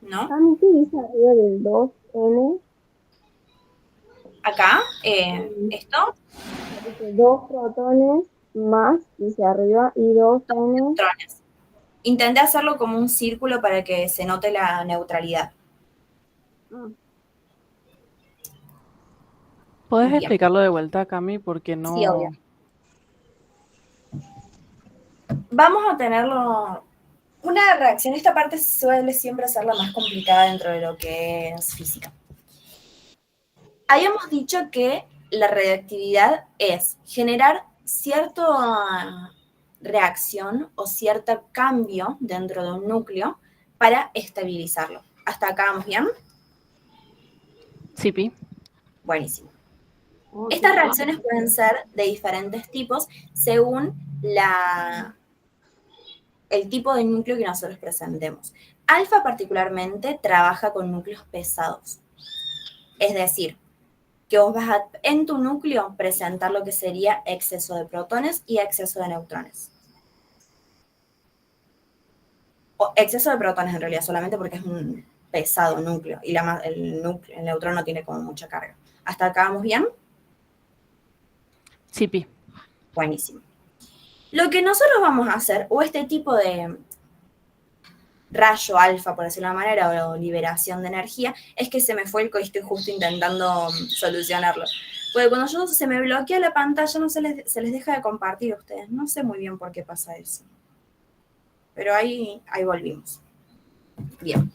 ¿No? A mí qué dice arriba del 2N. Acá, esto, 2 protones más, dice arriba, y 2N. neutrones. Intenté hacerlo como un círculo para que se note la neutralidad. ¿Puedes Bien. explicarlo de vuelta, Cami? Porque no... Sí, obvio. Vamos a tenerlo... Una reacción, esta parte suele siempre ser la más complicada dentro de lo que es física. Habíamos dicho que la radioactividad es generar cierto reacción o cierto cambio dentro de un núcleo para estabilizarlo. ¿Hasta acá vamos bien? Sí, Pi. Buenísimo. Estas reacciones pueden ser de diferentes tipos según el tipo de núcleo que nosotros presentemos. Alfa particularmente trabaja con núcleos pesados. Es decir, que vos vas a, en tu núcleo, presentar lo que sería exceso de protones y exceso de neutrones. O exceso de protones en realidad, solamente porque es un pesado núcleo y el neutrón no tiene como mucha carga. ¿Hasta acá vamos bien? Sí, Pi. Buenísimo. Lo que nosotros vamos a hacer, o este tipo de rayo alfa, por decirlo de una manera, o liberación de energía, es que se me fue el y estoy justo intentando solucionarlo. Porque cuando se me bloquea la pantalla, no se les deja de compartir a ustedes. No sé muy bien por qué pasa eso. Pero ahí volvimos. Bien.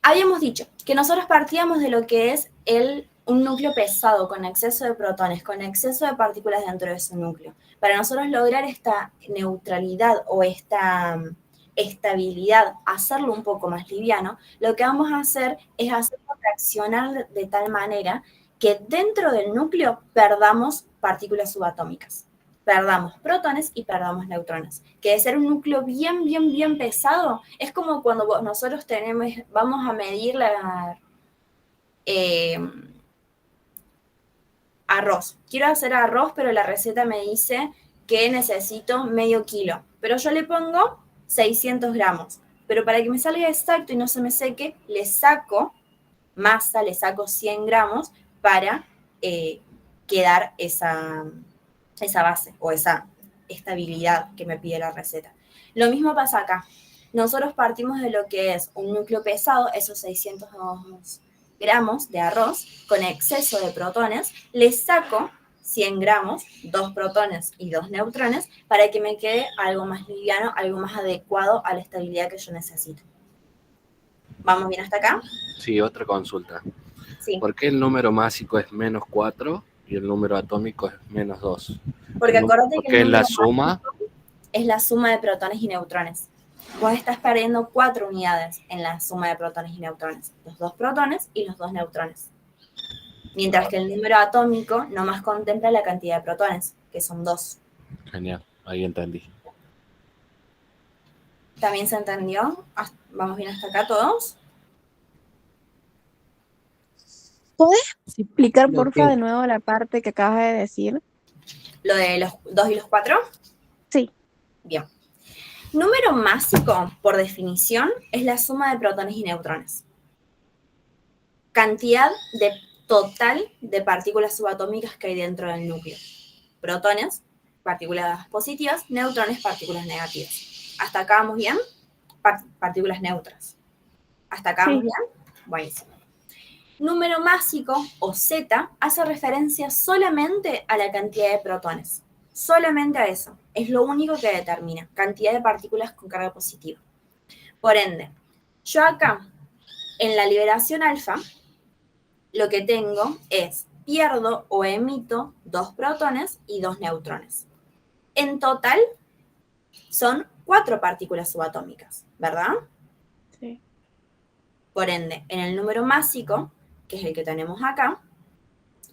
Habíamos dicho que nosotros partíamos de lo que es un núcleo pesado con exceso de protones, con exceso de partículas dentro de ese núcleo. Para nosotros lograr esta neutralidad o esta estabilidad, hacerlo un poco más liviano, lo que vamos a hacer es hacerlo reaccionar de tal manera que dentro del núcleo perdamos partículas subatómicas, perdamos protones y perdamos neutrones. Que de ser un núcleo bien, bien, bien pesado, es como cuando nosotros vamos a medir arroz. Quiero hacer arroz, pero la receta me dice que necesito medio kilo, pero yo le pongo 600 gramos. Pero para que me salga exacto y no se me seque, le saco masa, le saco 100 gramos para quedar esa base o esa estabilidad que me pide la receta. Lo mismo pasa acá. Nosotros partimos de lo que es un núcleo pesado, esos 600 gramos de arroz con exceso de protones, le saco 100 gramos, 2 protones y 2 neutrones, para que me quede algo más liviano, algo más adecuado a la estabilidad que yo necesito. ¿Vamos bien hasta acá? Sí, otra consulta. Sí. ¿Por qué el número másico es -4 y el número atómico es -2? Porque acordate que ¿Qué es la suma? Es la suma de protones y neutrones. Vos estás perdiendo 4 unidades en la suma de protones y neutrones. Los 2 protones y los 2 neutrones. Mientras que el número atómico nomás contempla la cantidad de protones, que son 2. Genial, ahí entendí. ¿También se entendió? ¿Vamos bien hasta acá todos? ¿Puedes Sí. explicar, Creo porfa, que- de nuevo la parte que acabas de decir? ¿Lo de los 2 y los 4? Sí. Bien. Número másico, por definición, es la suma de protones y neutrones. Cantidad total de partículas subatómicas que hay dentro del núcleo. Protones, partículas positivas, neutrones, partículas negativas. ¿Hasta acá vamos bien? Partículas neutras. ¿Hasta acá vamos Sí. bien? Buenísimo. Número másico, o Z, hace referencia solamente a la cantidad de protones. Solamente a eso. Es lo único que determina. Cantidad de partículas con carga positiva. Por ende, yo acá, en la liberación alfa, lo que tengo es pierdo o emito 2 protones y 2 neutrones. En total, son 4 partículas subatómicas, ¿verdad? Sí. Por ende, en el número másico, que es el que tenemos acá,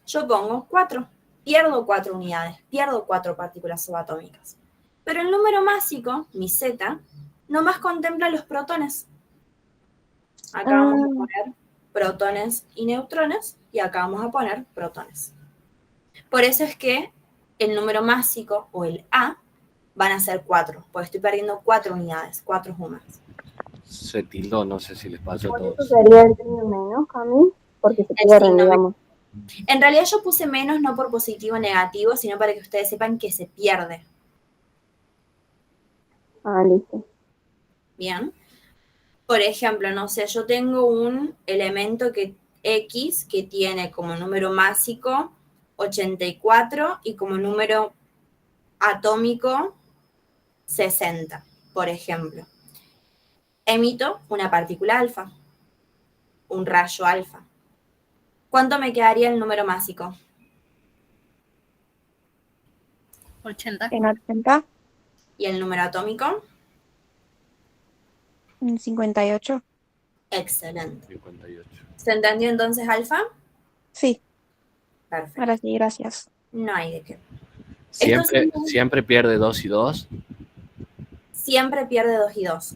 yo pongo 4. Pierdo 4 unidades, pierdo 4 partículas subatómicas. Pero el número másico, mi Z, nomás contempla los protones. Acá vamos a poner protones y neutrones, y acá vamos a poner protones. Por eso es que el número másico, o el A, van a ser 4, porque estoy perdiendo 4 unidades, 4 humas. Se tildó, no sé si les pasó a Por eso todos. sería el término menos, Cami, porque se pierde, signo digamos. En realidad yo puse menos no por positivo o negativo, sino para que ustedes sepan que se pierde. Ah, listo. Bien. Por ejemplo, no sé, yo tengo un elemento X que tiene como número másico 84 y como número atómico 60, por ejemplo. Emito una partícula alfa, un rayo alfa. ¿Cuánto me quedaría el número másico? 80. En 80. ¿Y el número atómico? 58. Excelente. 58. ¿Se entendió entonces alfa? Sí, Perfecto. ahora sí, gracias. No hay de qué. Estos Siempre, son- siempre pierde 2 y 2. siempre pierde 2 y 2.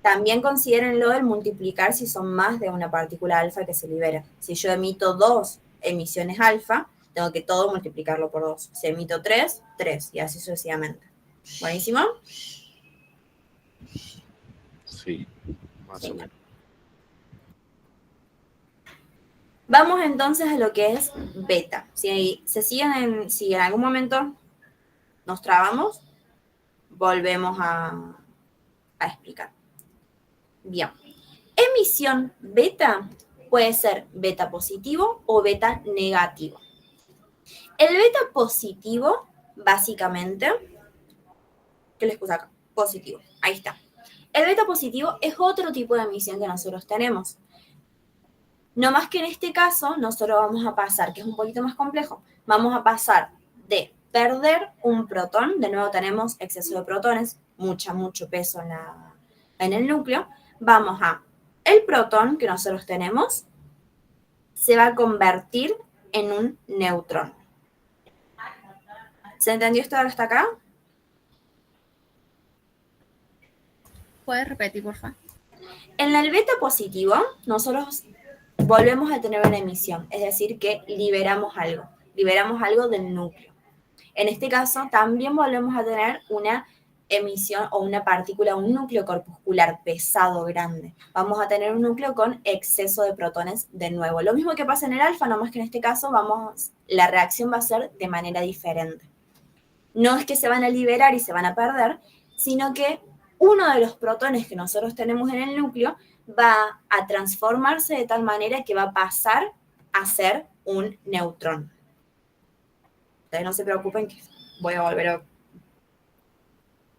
También considérenlo el multiplicar si son más de una partícula alfa que se libera. Si yo emito 2 emisiones alfa, tengo que todo multiplicarlo por 2. Si emito 3, 3 y así sucesivamente. ¿Buenísimo? Sí, más o menos. Vamos entonces a lo que es beta. Si en algún momento nos trabamos, volvemos a explicar. Bien. Emisión beta puede ser beta positivo o beta negativo. El beta positivo, básicamente, ¿qué les puse acá? Positivo. Ahí está. El beta positivo es otro tipo de emisión que nosotros tenemos. No más que en este caso, nosotros vamos a pasar, que es un poquito más complejo, vamos a pasar de perder un protón, de nuevo tenemos exceso de protones, mucho peso en el núcleo, vamos a, el protón que nosotros tenemos se va a convertir en un neutrón. ¿Se entendió esto hasta acá? ¿Puedes repetir, por favor? En el beta positivo, nosotros volvemos a tener una emisión, es decir, que liberamos algo del núcleo. En este caso, también volvemos a tener una emisión o una partícula, un núcleo corpuscular pesado, grande. Vamos a tener un núcleo con exceso de protones de nuevo. Lo mismo que pasa en el alfa, nomás que en este caso la reacción va a ser de manera diferente. No es que se van a liberar y se van a perder, sino que uno de los protones que nosotros tenemos en el núcleo va a transformarse de tal manera que va a pasar a ser un neutrón. Entonces no se preocupen que voy a volver a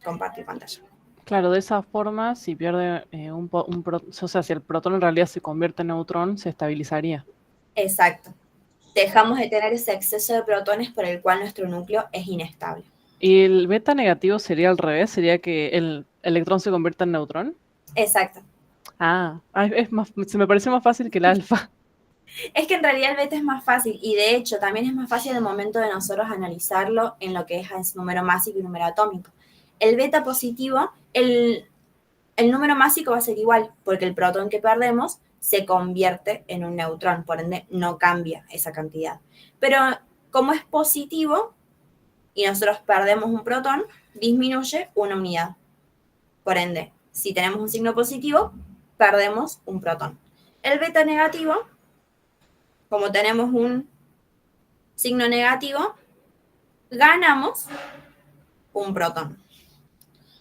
compartir pantalla. Claro, de esa forma, si pierde o sea, si el protón en realidad se convierte en neutrón, se estabilizaría. Exacto. Dejamos de tener ese exceso de protones por el cual nuestro núcleo es inestable. ¿Y el beta negativo sería al revés? ¿Sería que el electrón se convierta en neutrón? Exacto. Se me parece más fácil que el alfa. Es que en realidad el beta es más fácil y de hecho también es más fácil el momento de nosotros analizarlo en lo que es número másico y número atómico. El beta positivo, el número másico va a ser igual porque el protón que perdemos se convierte en un neutrón, por ende no cambia esa cantidad. Pero como es positivo y nosotros perdemos un protón, disminuye una unidad. Por ende, si tenemos un signo positivo, perdemos un protón. El beta negativo, como tenemos un signo negativo, ganamos un protón.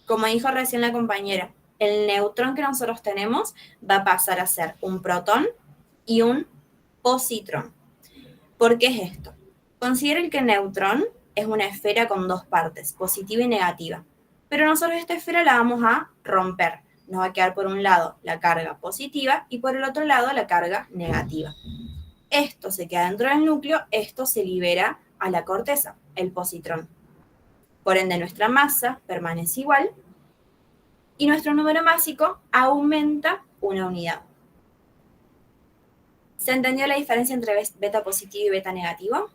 Como dijo recién la compañera, el neutrón que nosotros tenemos va a pasar a ser un protón y un positrón. ¿Por qué es esto? Consideren que el neutrón es una esfera con dos partes, positiva y negativa. Pero nosotros esta esfera la vamos a romper. Nos va a quedar por un lado la carga positiva y por el otro lado la carga negativa. Esto se queda dentro del núcleo, esto se libera a la corteza, el positrón. Por ende, nuestra masa permanece igual y nuestro número másico aumenta una unidad. ¿Se entendió la diferencia entre beta positivo y beta negativo?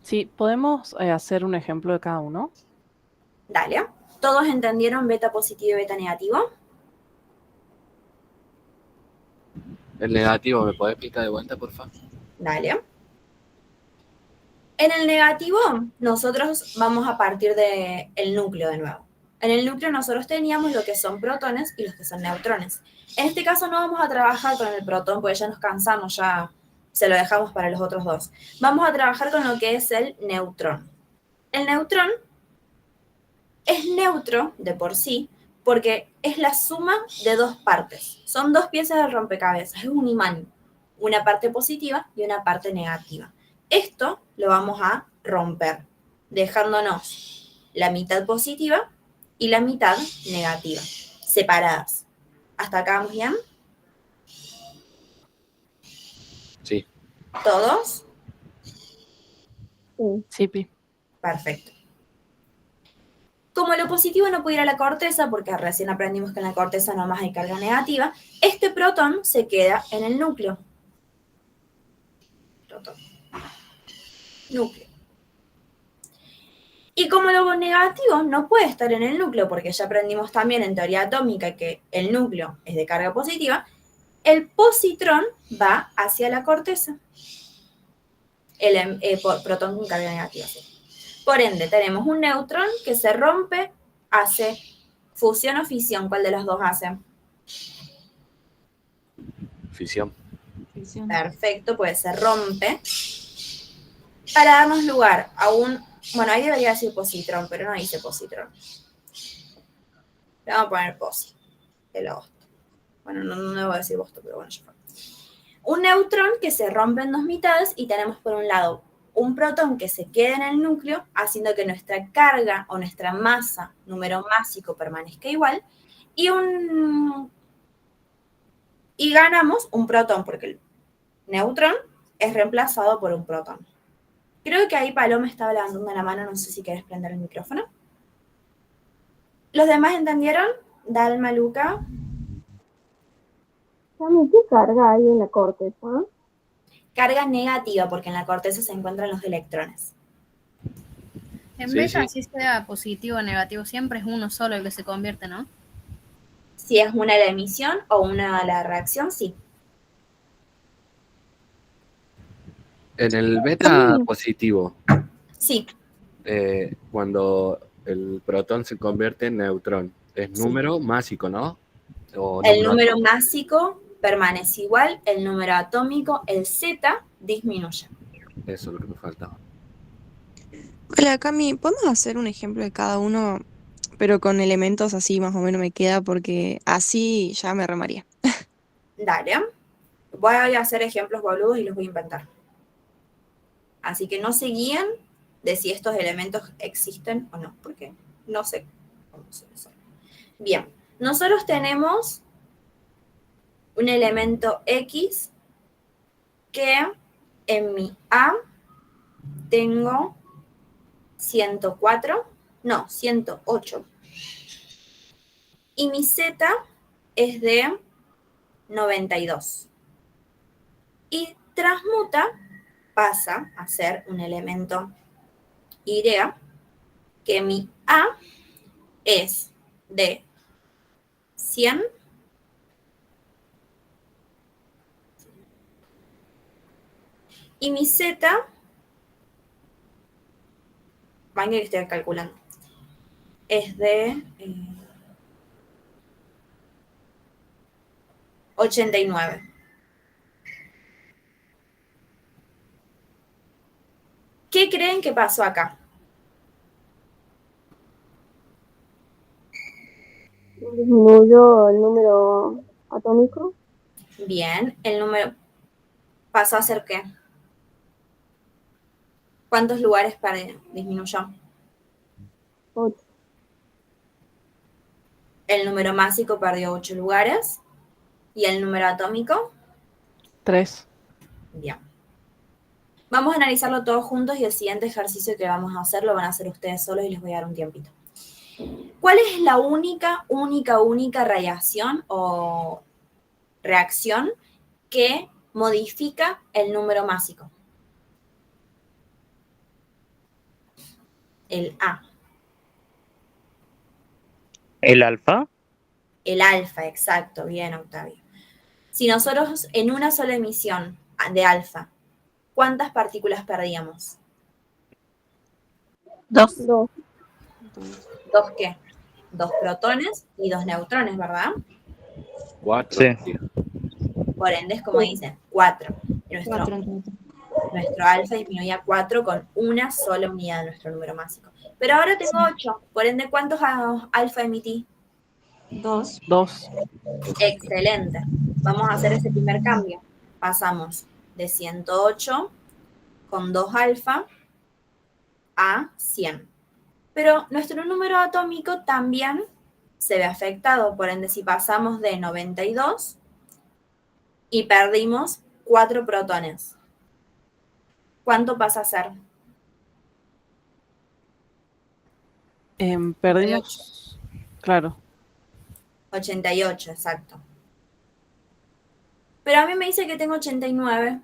Sí, ¿podemos hacer un ejemplo de cada uno? Dale. ¿Todos entendieron beta positivo y beta negativo? El negativo, ¿me podés explicar de vuelta, por favor? Dale. En el negativo, nosotros vamos a partir del núcleo de nuevo. En el núcleo nosotros teníamos lo que son protones y los que son neutrones. En este caso no vamos a trabajar con el protón porque ya nos cansamos, ya se lo dejamos para los otros dos. Vamos a trabajar con lo que es el neutrón. El neutrón es neutro de por sí porque es la suma de dos partes. Son dos piezas del rompecabezas, es un imán, una parte positiva y una parte negativa. Esto lo vamos a romper, dejándonos la mitad positiva y la mitad negativa, separadas. ¿Hasta acá vamos bien? Sí. ¿Todos? Sí. Sí, Pi. Perfecto. Como lo positivo no puede ir a la corteza, porque recién aprendimos que en la corteza nomás hay carga negativa, este protón se queda en el núcleo. Protón. Núcleo. Y como lo negativo no puede estar en el núcleo, porque ya aprendimos también en teoría atómica que el núcleo es de carga positiva, el positrón va hacia la corteza. El protón con carga negativa. ¿Sí? Por ende, tenemos un neutrón que se rompe, hace fusión o fisión. ¿Cuál de los dos hace? Fisión. Perfecto, pues se rompe para darnos lugar a un... Bueno, ahí debería decir positrón, pero no dice positrón. Le vamos a poner posi, el agosto. Bueno, no debo decir bosto, pero bueno, ya fue. Un neutrón que se rompe en dos mitades y tenemos por un lado un protón que se queda en el núcleo, haciendo que nuestra carga o nuestra masa, número másico, permanezca igual, y ganamos un protón, porque el neutrón es reemplazado por un protón. Creo que ahí Paloma está levantando la mano, no sé si quieres prender el micrófono. ¿Los demás entendieron? Dalma, Luca. Cami, ¿qué carga hay en la corteza? Carga negativa, porque en la corteza se encuentran los electrones. En Sí, beta, sí. si sea positivo o negativo, siempre es uno solo el que se convierte, ¿no? Si es una la emisión o una la reacción, sí. En el beta positivo, Sí, cuando el protón se convierte en neutrón, es número másico, ¿no? O el número atómico. másico permanece igual, el número atómico, el Z, disminuye. Eso es lo que me faltaba. Hola Cami, ¿podemos hacer un ejemplo de cada uno, pero con elementos así más o menos me queda porque así ya me remaría? Dale. Voy a hacer ejemplos boludos y los voy a inventar. Así que no se guíen de si estos elementos existen o no, porque no sé cómo se resuelve. Bien, nosotros tenemos un elemento X que en mi A tengo 104, no, 108. Y mi Z es de 92. Y transmuta, pasa a ser un elemento Y, que mi A es de 100 y mi Z, van que estoy calculando, es de 89. ¿Qué creen que pasó acá? Disminuyó el número atómico. Bien, el número pasó a ser ¿qué? ¿Cuántos lugares disminuyó? 8. El número másico perdió 8 lugares. ¿Y el número atómico? 3. Bien. Vamos a analizarlo todos juntos y el siguiente ejercicio que vamos a hacer lo van a hacer ustedes solos y les voy a dar un tiempito. ¿Cuál es la única radiación o reacción que modifica el número másico? El A. ¿El alfa? El alfa, exacto. Bien, Octavio. Si nosotros en una sola emisión de alfa, ¿cuántas partículas perdíamos? 2. 2. ¿Dos qué? 2 protones y 2 neutrones, ¿verdad? 4. Sí. Por ende, es como dicen, 4. Nuestro alfa disminuye a 4 con una sola unidad de nuestro número másico. Pero ahora tengo 8. Por ende, ¿cuántos alfa emití? 2. Excelente. Vamos a hacer ese primer cambio. Pasamos de 108 con 2 alfa a 100. Pero nuestro número atómico también se ve afectado. Por ende, si pasamos de 92 y perdimos 4 protones, ¿cuánto pasa a ser? Perdimos. Claro. 88, exacto. Pero a mí me dice que tengo 89.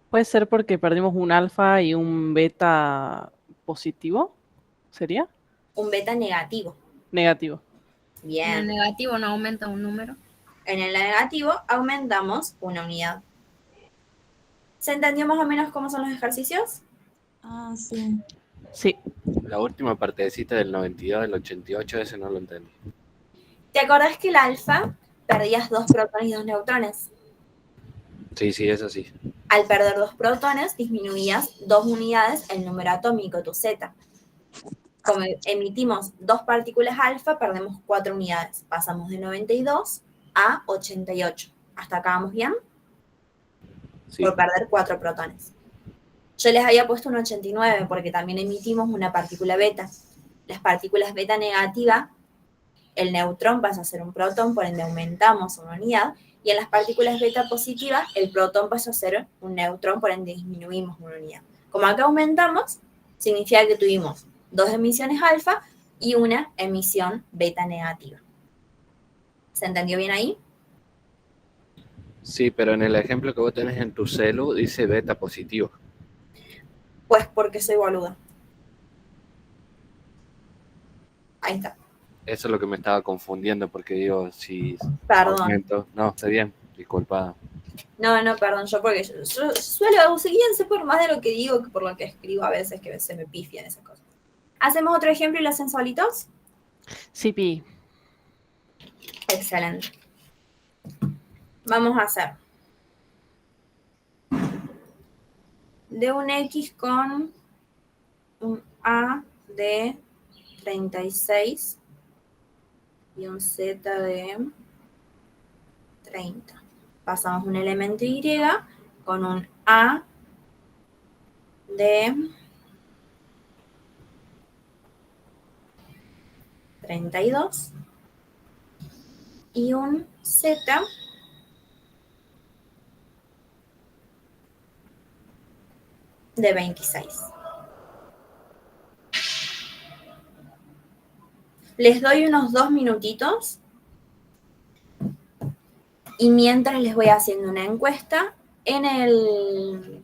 Puede ser porque perdimos un alfa y un beta positivo. ¿Sería? Un beta negativo. Negativo. En el Bien. negativo no aumenta un número. En el negativo aumentamos una unidad. ¿Se entendió más o menos cómo son los ejercicios? Ah, sí. Sí. La última partecita del 92, del 88, ese no lo entendí. ¿Te acordás que el alfa perdías 2 protones y 2 neutrones? Sí, eso sí. Al perder 2 protones, disminuías 2 unidades el número atómico, tu Z. Como emitimos 2 partículas alfa, perdemos 4 unidades. Pasamos de 92 a 88. ¿Hasta acá vamos bien? Sí. Por perder 4 protones. Yo les había puesto un 89 porque también emitimos una partícula beta. Las partículas beta negativa, el neutrón pasa a ser un protón, por ende aumentamos una unidad, y en las partículas beta positivas, el protón pasa a ser un neutrón, por ende disminuimos una unidad. Como acá aumentamos, significa que tuvimos 2 emisiones alfa y una emisión beta negativa. ¿Se entendió bien ahí? Sí, pero en el ejemplo que vos tenés en tu celu dice beta positivo. Pues porque soy boluda. Ahí está. Eso es lo que me estaba confundiendo, porque digo, si Perdón. aumento. No, está bien, disculpa. No, perdón, yo suelo guiarse por más de lo que digo que por lo que escribo a veces, que se me pifian esas cosas. ¿Hacemos otro ejemplo y lo hacen solitos? Sí, Pi. Excelente. Vamos a hacer de un X con un A de 36 y un Z de 30. Pasamos un elemento Y con un A de 32 y un Z de 26. Les doy unos 2 minutitos y mientras les voy haciendo una encuesta en el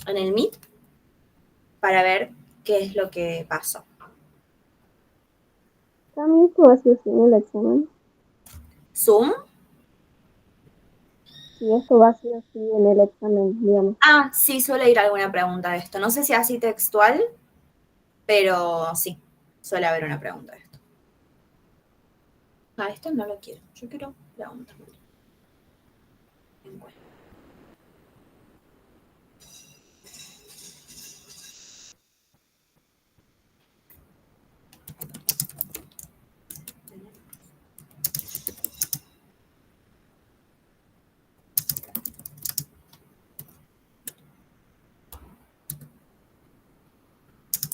Meet para ver qué es lo que pasó. También esto va a ser sin el examen. ¿Zoom? Sí, esto va a ser así en el examen, digamos. Ah, sí, suele ir alguna pregunta de esto. No sé si así textual, pero sí, suele haber una pregunta de esto. Ah, esto no lo quiero. Yo quiero preguntas. Encuesta.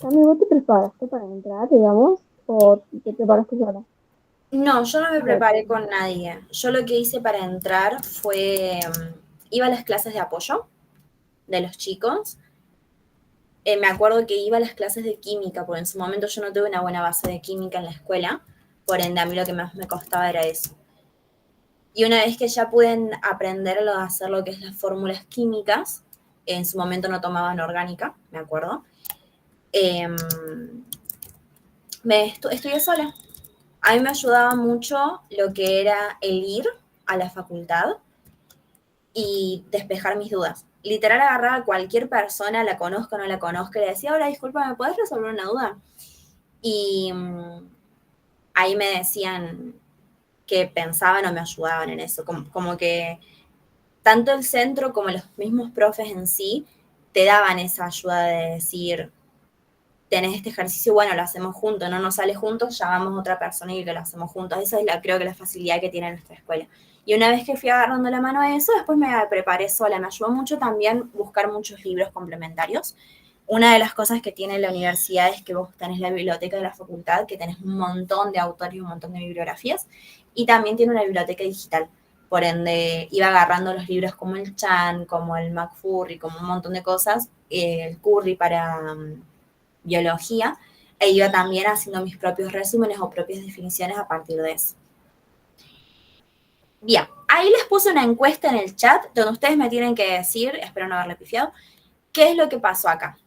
Cami, ¿vos te preparaste para entrar, digamos? ¿O te preparaste sola? No, yo no me preparé con nadie. Yo lo que hice para entrar fue, iba a las clases de apoyo de los chicos. Me acuerdo que iba a las clases de química, porque en su momento yo no tuve una buena base de química en la escuela, por ende a mí lo que más me costaba era eso. Y una vez que ya pude aprenderlo a hacer lo que es las fórmulas químicas, en su momento no tomaban orgánica, me acuerdo, estudié sola. A mí me ayudaba mucho lo que era el ir a la facultad y despejar mis dudas. Literal agarraba a cualquier persona, la conozca o no la conozca, y le decía, hola, disculpa, ¿me podés resolver una duda? Y ahí me decían que pensaban o me ayudaban en eso, como que tanto el centro como los mismos profes en sí te daban esa ayuda de decir, tenés este ejercicio, bueno, lo hacemos juntos, no nos sale juntos, llamamos a otra persona y que lo hacemos juntos. Esa es creo que la facilidad que tiene nuestra escuela. Y una vez que fui agarrando la mano a eso, después me preparé sola. Me ayudó mucho también buscar muchos libros complementarios. Una de las cosas que tiene la universidad es que vos tenés la biblioteca de la facultad, que tenés un montón de autores y un montón de bibliografías, y también tiene una biblioteca digital. Por ende, iba agarrando los libros como el Chan, como el McFurry, como un montón de cosas, el Curry para biología, e iba también haciendo mis propios resúmenes o propias definiciones a partir de eso. Bien, ahí les puse una encuesta en el chat donde ustedes me tienen que decir, espero no haberle pifiado, qué es lo que pasó acá.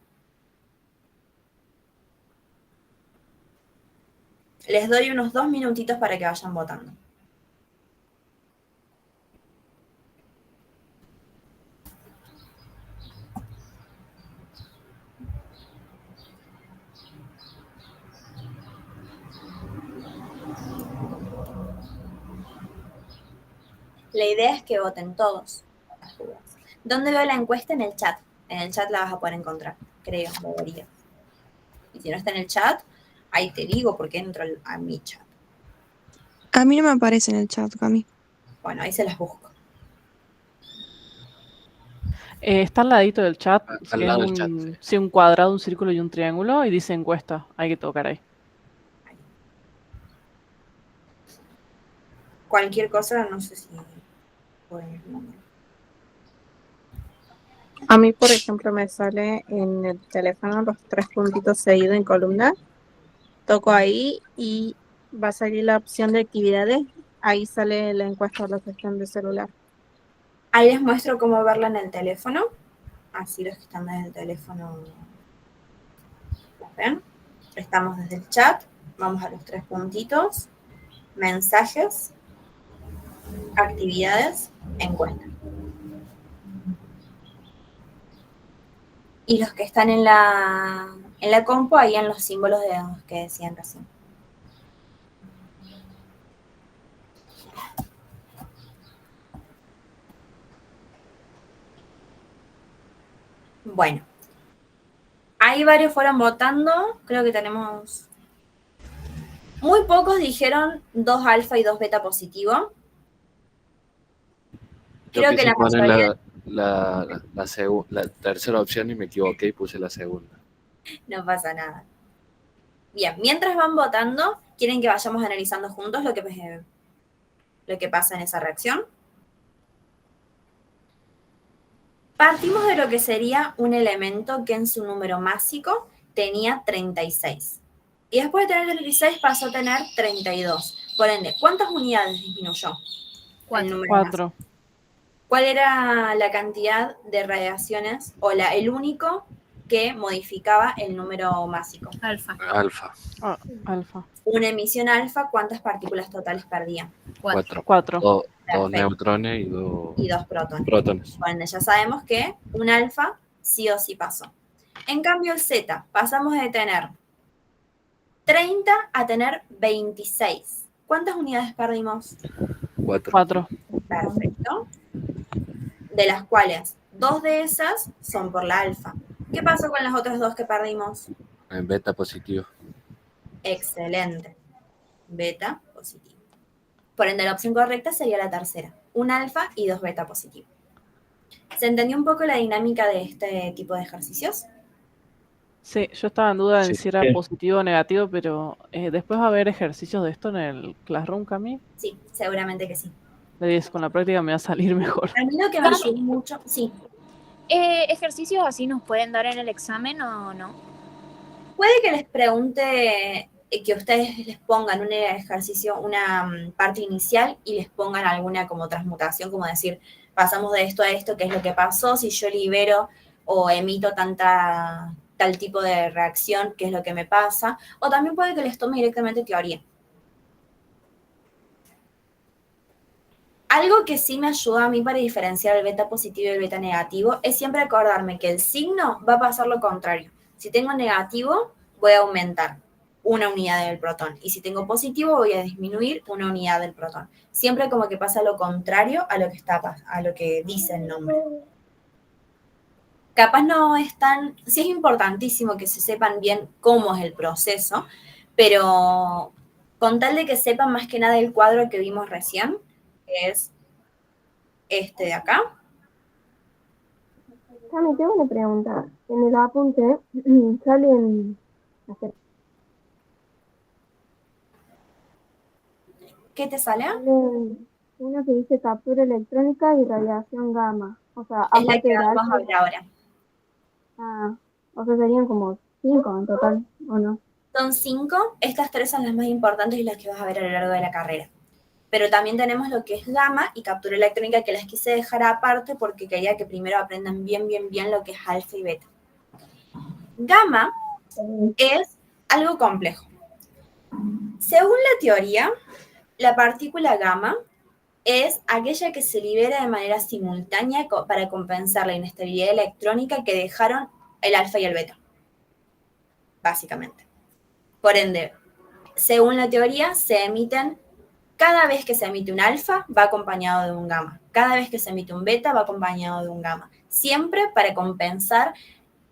Les doy unos 2 minutitos para que vayan votando. La idea es que voten todos. ¿Dónde veo la encuesta? En el chat. En el chat la vas a poder encontrar, creo, debería. Y si no está en el chat, ahí te digo por qué entro a mi chat. A mí no me aparece en el chat, Cami. Bueno, ahí se las busco. Está al ladito del chat, Al que lado es del chat, un, sí, un cuadrado, un círculo y un triángulo, y dice encuesta. Hay que tocar ahí. Cualquier cosa, no sé si A mí, por ejemplo, me sale en el teléfono los 3 puntitos seguidos en columna. Toco ahí y va a salir la opción de actividades. Ahí sale la encuesta de la gestión de celular. Ahí les muestro cómo verla en el teléfono. Así los que están desde el teléfono ¿las ven? Estamos desde el chat. Vamos a los 3 puntitos. Mensajes. Actividades. Encuesta. Y los que están en la compu, ahí en los símbolos de los que decían recién. Bueno. Ahí varios fueron votando. Creo que tenemos... Muy pocos dijeron 2 alfa y 2 beta positivo. Yo Creo que quise la poner mayoría... la tercera opción y me equivoqué y puse la segunda. No pasa nada. Bien, mientras van votando, ¿quieren que vayamos analizando juntos lo que pasa en esa reacción? Partimos de lo que sería un elemento que en su número másico tenía 36. Y después de tener 36 pasó a tener 32. Por ende, ¿cuántas unidades disminuyó? El número másico. 4. ¿Cuál era la cantidad de radiaciones o el único que modificaba el número másico? Alfa. Alfa. Alfa. Una emisión alfa, ¿cuántas partículas totales perdía? 4. 4. Dos Perfecto. neutrones Y 2 protones. protones. Bueno, ya sabemos que un alfa sí o sí pasó. En cambio, el zeta, pasamos de tener 30 a tener 26. ¿Cuántas unidades perdimos? 4. Perfecto. De las cuales 2 de esas son por la alfa. ¿Qué pasó con las otras 2 que perdimos? En beta positivo. Excelente. Beta positivo. Por ende, la opción correcta sería la tercera. Un alfa y 2 beta positivo. ¿Se entendió un poco la dinámica de este tipo de ejercicios? Sí, yo estaba en duda en Sí. si era positivo o negativo, pero después va a haber ejercicios de esto en el Classroom, Cami. Sí, seguramente que sí. Con la práctica me va a salir mejor. A mí lo que me ayudó mucho, sí. ¿Ejercicios así nos pueden dar en el examen o no? Puede que les pregunte que ustedes les pongan un ejercicio, una parte inicial y les pongan alguna como transmutación, como decir, pasamos de esto a esto, ¿qué es lo que pasó? Si yo libero o emito tal tipo de reacción, ¿qué es lo que me pasa? O también puede que les tome directamente teoría. Algo que sí me ayuda a mí para diferenciar el beta positivo y el beta negativo es siempre acordarme que el signo va a pasar lo contrario. Si tengo negativo, voy a aumentar una unidad del protón. Y si tengo positivo, voy a disminuir una unidad del protón. Siempre como que pasa lo contrario a lo que dice el nombre. Capaz no es tan... Sí es importantísimo que se sepan bien cómo es el proceso, pero con tal de que sepan más que nada el cuadro que vimos recién, que es este de acá. Cami, tengo una pregunta. En el apunte salen... ¿Qué te sale? Una que dice captura electrónica y radiación gamma. O sea, Es la aparte que del vamos a alfa. ver ahora. O sea, serían como 5 en total, ¿o no? Son 5, estas 3 son las más importantes y las que vas a ver a lo largo de la carrera. Pero también tenemos lo que es gamma y captura electrónica, que las quise dejar aparte porque quería que primero aprendan bien lo que es alfa y beta. Gamma es algo complejo. Según la teoría, la partícula gamma es aquella que se libera de manera simultánea para compensar la inestabilidad electrónica que dejaron el alfa y el beta, básicamente. Por ende, según la teoría, cada vez que se emite un alfa, va acompañado de un gamma. Cada vez que se emite un beta, va acompañado de un gamma. Siempre para compensar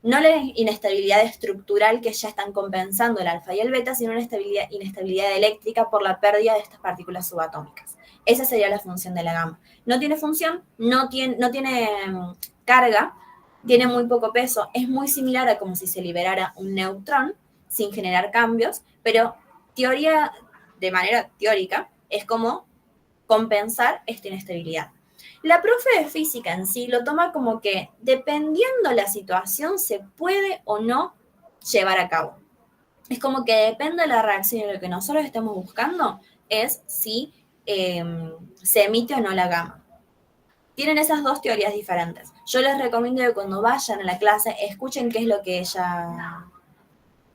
no la inestabilidad estructural que ya están compensando el alfa y el beta, sino una inestabilidad eléctrica por la pérdida de estas partículas subatómicas. Esa sería la función de la gamma. No tiene función, no tiene carga, tiene muy poco peso, es muy similar a como si se liberara un neutrón sin generar cambios, pero de manera teórica es como compensar esta inestabilidad. La profe de física en sí lo toma como que dependiendo la situación se puede o no llevar a cabo. Es como que depende de la reacción y lo que nosotros estamos buscando es si se emite o no la gamma. Tienen esas dos teorías diferentes. Yo les recomiendo que cuando vayan a la clase escuchen qué es lo que ella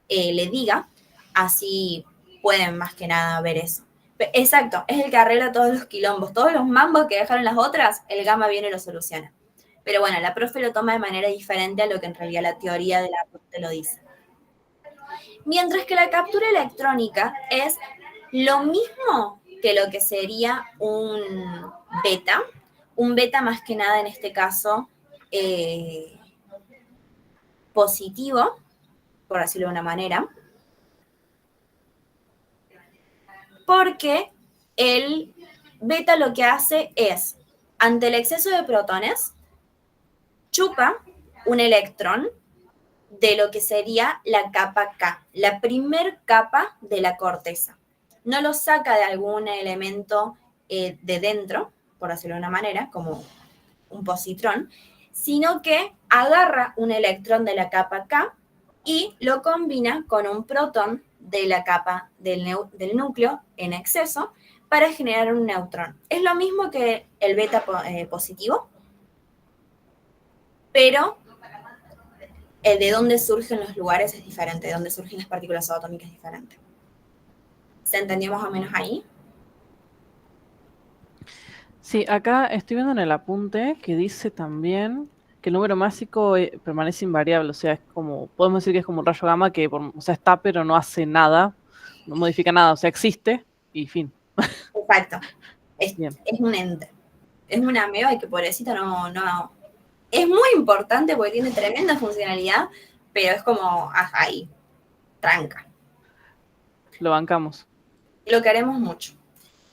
le diga, así pueden más que nada ver eso. Exacto, es el que arregla todos los quilombos, todos los mambos que dejaron las otras, el gamma viene y lo soluciona. Pero bueno, la profe lo toma de manera diferente a lo que en realidad la teoría de la profe lo dice. Mientras que la captura electrónica es lo mismo que lo que sería un beta más que nada en este caso positivo, por decirlo de una manera, porque el beta lo que hace es, ante el exceso de protones, chupa un electrón de lo que sería la capa K, la primer capa de la corteza. No lo saca de algún elemento de dentro, por decirlo de una manera, como un positrón, sino que agarra un electrón de la capa K y lo combina con un protón de la capa del núcleo en exceso para generar un neutrón. Es lo mismo que el beta positivo, pero el de dónde surgen los lugares es diferente, de dónde surgen las partículas subatómicas es diferente. ¿Se entendió más o menos ahí? Sí, acá estoy viendo en el apunte que dice también que el número másico permanece invariable, o sea, es como, podemos decir que es como un rayo gamma que, está, pero no hace nada, no modifica nada, o sea, existe y fin. Exacto. Es un ente. Es una ameba y que pobrecita no. Es muy importante porque tiene tremenda funcionalidad, pero es como ahí, tranca. Lo bancamos. Lo queremos mucho.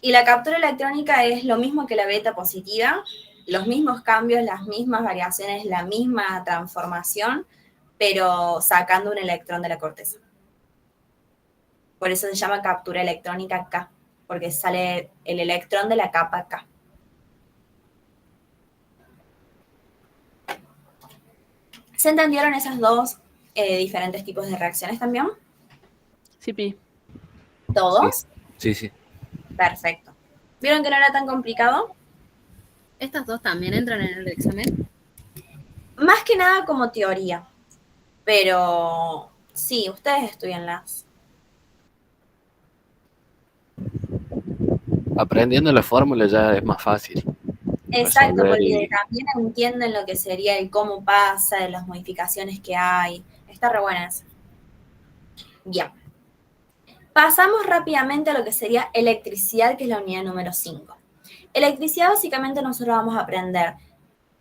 Y la captura electrónica es lo mismo que la beta positiva, los mismos cambios, las mismas variaciones, la misma transformación, pero sacando un electrón de la corteza. Por eso se llama captura electrónica K, porque sale el electrón de la capa K. ¿Se entendieron esos dos diferentes tipos de reacciones también? Sí, Pi. ¿Todos? Sí. Perfecto. ¿Vieron que no era tan complicado? ¿Estas dos también entran en el examen? Más que nada como teoría. Pero sí, ustedes estudianlas. Aprendiendo la fórmula ya es más fácil. Exacto, Resolver porque también entienden lo que sería el cómo pasa, de las modificaciones que hay. Está re buena eso. Bien. Pasamos rápidamente a lo que sería electricidad, que es la unidad número 5. Electricidad, básicamente, nosotros vamos a aprender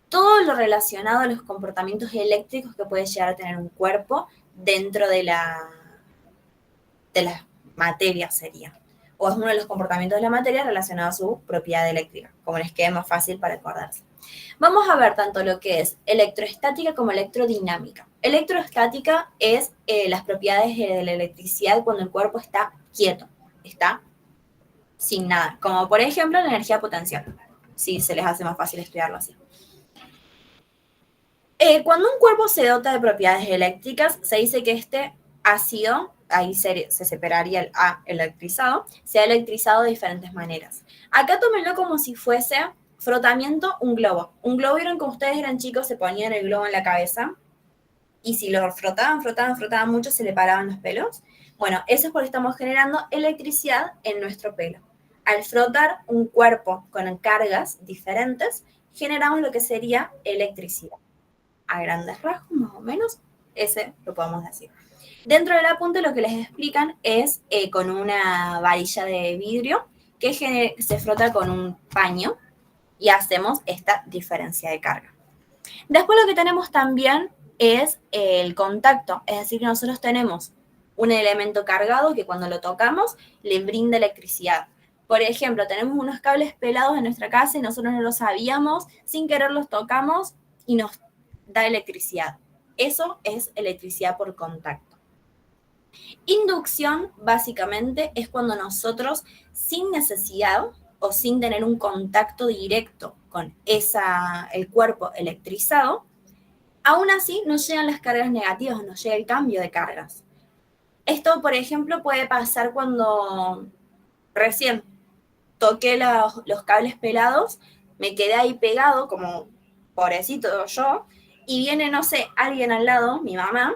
todo lo relacionado a los comportamientos eléctricos que puede llegar a tener un cuerpo dentro de la materia, sería. O es uno de los comportamientos de la materia relacionado a su propiedad eléctrica, como les quede más fácil para acordarse. Vamos a ver tanto lo que es electroestática como electrodinámica. Electroestática es las propiedades de la electricidad cuando el cuerpo está quieto, está sin nada, como por ejemplo la energía potencial, si se les hace más fácil estudiarlo así. Cuando un cuerpo se dota de propiedades eléctricas, se dice que este ácido, ahí se separaría el A electrizado, se ha electrizado de diferentes maneras. Acá tómenlo como si fuese frotamiento un globo. Un globo, vieron que ustedes eran chicos, se ponían el globo en la cabeza y si lo frotaban mucho, se le paraban los pelos. Bueno, eso es porque estamos generando electricidad en nuestro pelo. Al frotar un cuerpo con cargas diferentes, generamos lo que sería electricidad. A grandes rasgos, más o menos, ese lo podemos decir. Dentro del apunte lo que les explican es con una varilla de vidrio que se frota con un paño y hacemos esta diferencia de carga. Después lo que tenemos también es el contacto, es decir, que nosotros tenemos un elemento cargado que cuando lo tocamos le brinda electricidad. Por ejemplo, tenemos unos cables pelados en nuestra casa y nosotros no lo sabíamos, sin querer los tocamos y nos da electricidad. Eso es electricidad por contacto. Inducción, básicamente, es cuando nosotros, sin necesidad o sin tener un contacto directo con el cuerpo electrizado, aún así nos llegan las cargas negativas, nos llega el cambio de cargas. Esto, por ejemplo, puede pasar cuando recién toqué los cables pelados, me quedé ahí pegado, como pobrecito yo, y viene, no sé, alguien al lado, mi mamá,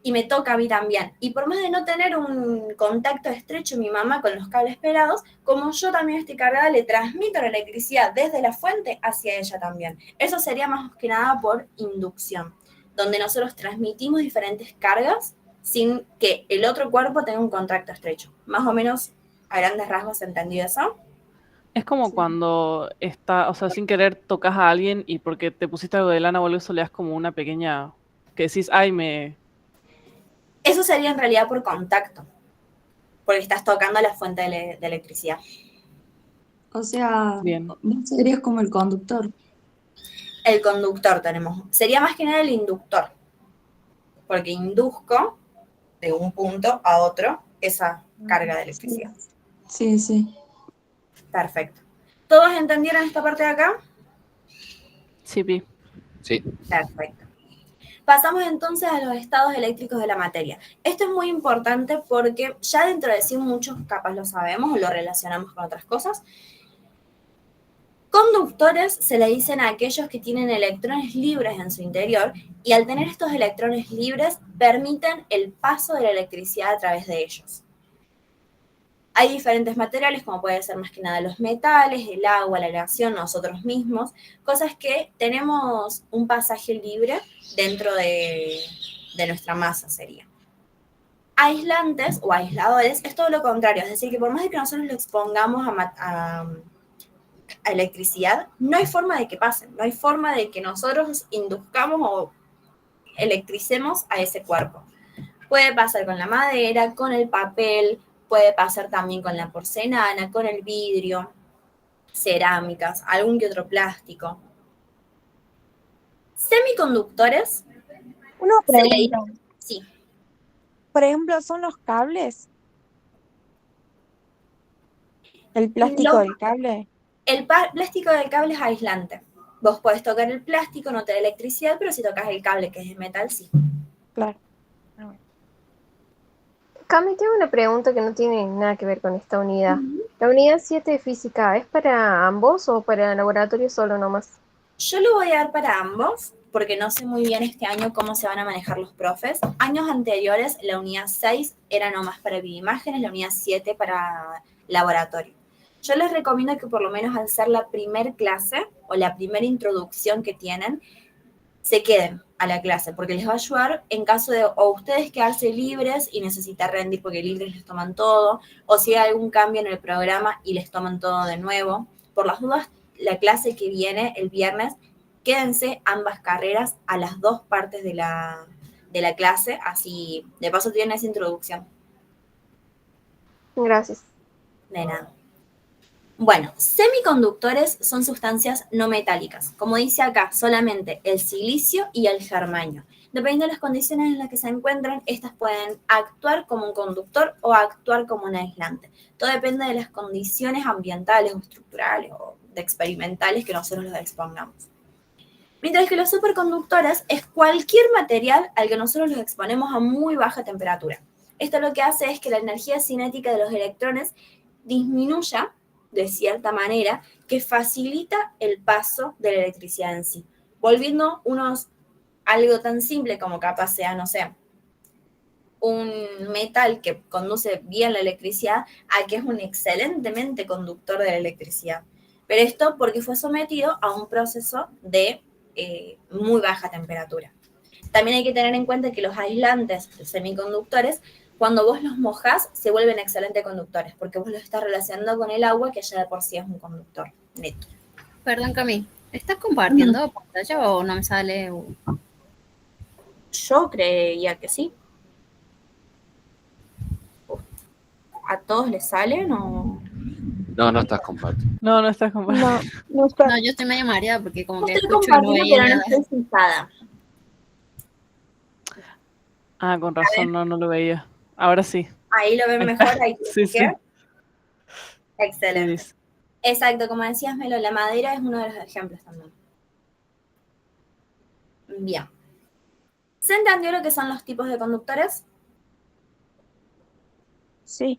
y me toca a mí también. Y por más de no tener un contacto estrecho mi mamá con los cables pelados, como yo también estoy cargada, le transmito la electricidad desde la fuente hacia ella también. Eso sería más que nada por inducción, donde nosotros transmitimos diferentes cargas sin que el otro cuerpo tenga un contacto estrecho. Más o menos, a grandes rasgos, ¿entendido eso? Es como cuando o sea, sin querer tocas a alguien y porque te pusiste algo de lana o algo, eso le das como una pequeña, que decís, ay, Eso sería en realidad por contacto, porque estás tocando la fuente de electricidad. O sea, Bien. vos serías como el conductor. El conductor tenemos. Sería más que nada el inductor, porque induzco de un punto a otro esa carga de electricidad. Sí, sí. Perfecto. ¿Todos entendieron esta parte de acá? Sí, Pi. Sí. Perfecto. Pasamos entonces a los estados eléctricos de la materia. Esto es muy importante porque ya dentro de sí muchos capaz lo sabemos o lo relacionamos con otras cosas. Conductores se le dicen a aquellos que tienen electrones libres en su interior y al tener estos electrones libres permiten el paso de la electricidad a través de ellos. Hay diferentes materiales, como puede ser más que nada los metales, el agua, la aleación, nosotros mismos, cosas que tenemos un pasaje libre dentro de nuestra masa sería. Aislantes o aisladores es todo lo contrario, es decir, que por más de que nosotros lo expongamos a electricidad, no hay forma de que pasen, no hay forma de que nosotros induzcamos o electricemos a ese cuerpo. Puede pasar con la madera, con el papel, puede pasar también con la porcelana, con el vidrio, cerámicas, algún que otro plástico. Semiconductores. Una pregunta. Sí. Por ejemplo, ¿son los cables? ¿El plástico del cable? El plástico del cable es aislante. Vos podés tocar el plástico, no te da electricidad, pero si tocas el cable, que es de metal, sí. Claro. Cami, tengo una pregunta que no tiene nada que ver con esta unidad. ¿La unidad 7 de física es para ambos o para el laboratorio solo nomás? Yo lo voy a dar para ambos, porque no sé muy bien este año cómo se van a manejar los profes. Años anteriores, la unidad 6 era nomás para bioimágenes, la unidad 7 para laboratorio. Yo les recomiendo que por lo menos al ser la primer clase o la primera introducción que tienen, se queden a la clase, porque les va a ayudar en caso de o ustedes quedarse libres y necesitar rendir porque libres les toman todo, o si hay algún cambio en el programa y les toman todo de nuevo. Por las dudas, la clase que viene el viernes, quédense ambas carreras a las dos partes de la clase, así de paso tienen esa introducción. Gracias. De nada. Bueno, semiconductores son sustancias no metálicas. Como dice acá, solamente el silicio y el germanio. Dependiendo de las condiciones en las que se encuentran, estas pueden actuar como un conductor o actuar como un aislante. Todo depende de las condiciones ambientales o estructurales o experimentales que nosotros los expongamos. Mientras que los superconductores es cualquier material al que nosotros los exponemos a muy baja temperatura. Esto lo que hace es que la energía cinética de los electrones disminuya de cierta manera, que facilita el paso de la electricidad en sí, volviendo algo tan simple como capaz sea, no sé, un metal que conduce bien la electricidad a que es un excelentemente conductor de la electricidad. Pero esto porque fue sometido a un proceso de muy baja temperatura. También hay que tener en cuenta que los aislantes de semiconductores, cuando vos los mojás, se vuelven excelentes conductores, porque vos los estás relacionando con el agua, que ya de por sí es un conductor neto. Perdón, Cami, ¿estás compartiendo pantalla o no me sale? Yo creía que sí. ¿A todos les salen o...? No estás compartiendo. No estás compartiendo. No está. No, yo estoy medio mareada porque como que Estoy escucho y no compartiendo, veía pero no nada. estoy sentada. Ah, con razón, no lo veía. Ahora sí. Ahí lo ven Ahí mejor, está. ahí Sí, sí. Excelente. Sí. Exacto, como decías, Melo, la madera es uno de los ejemplos también. Bien. ¿Se entendió lo que son los tipos de conductores? Sí.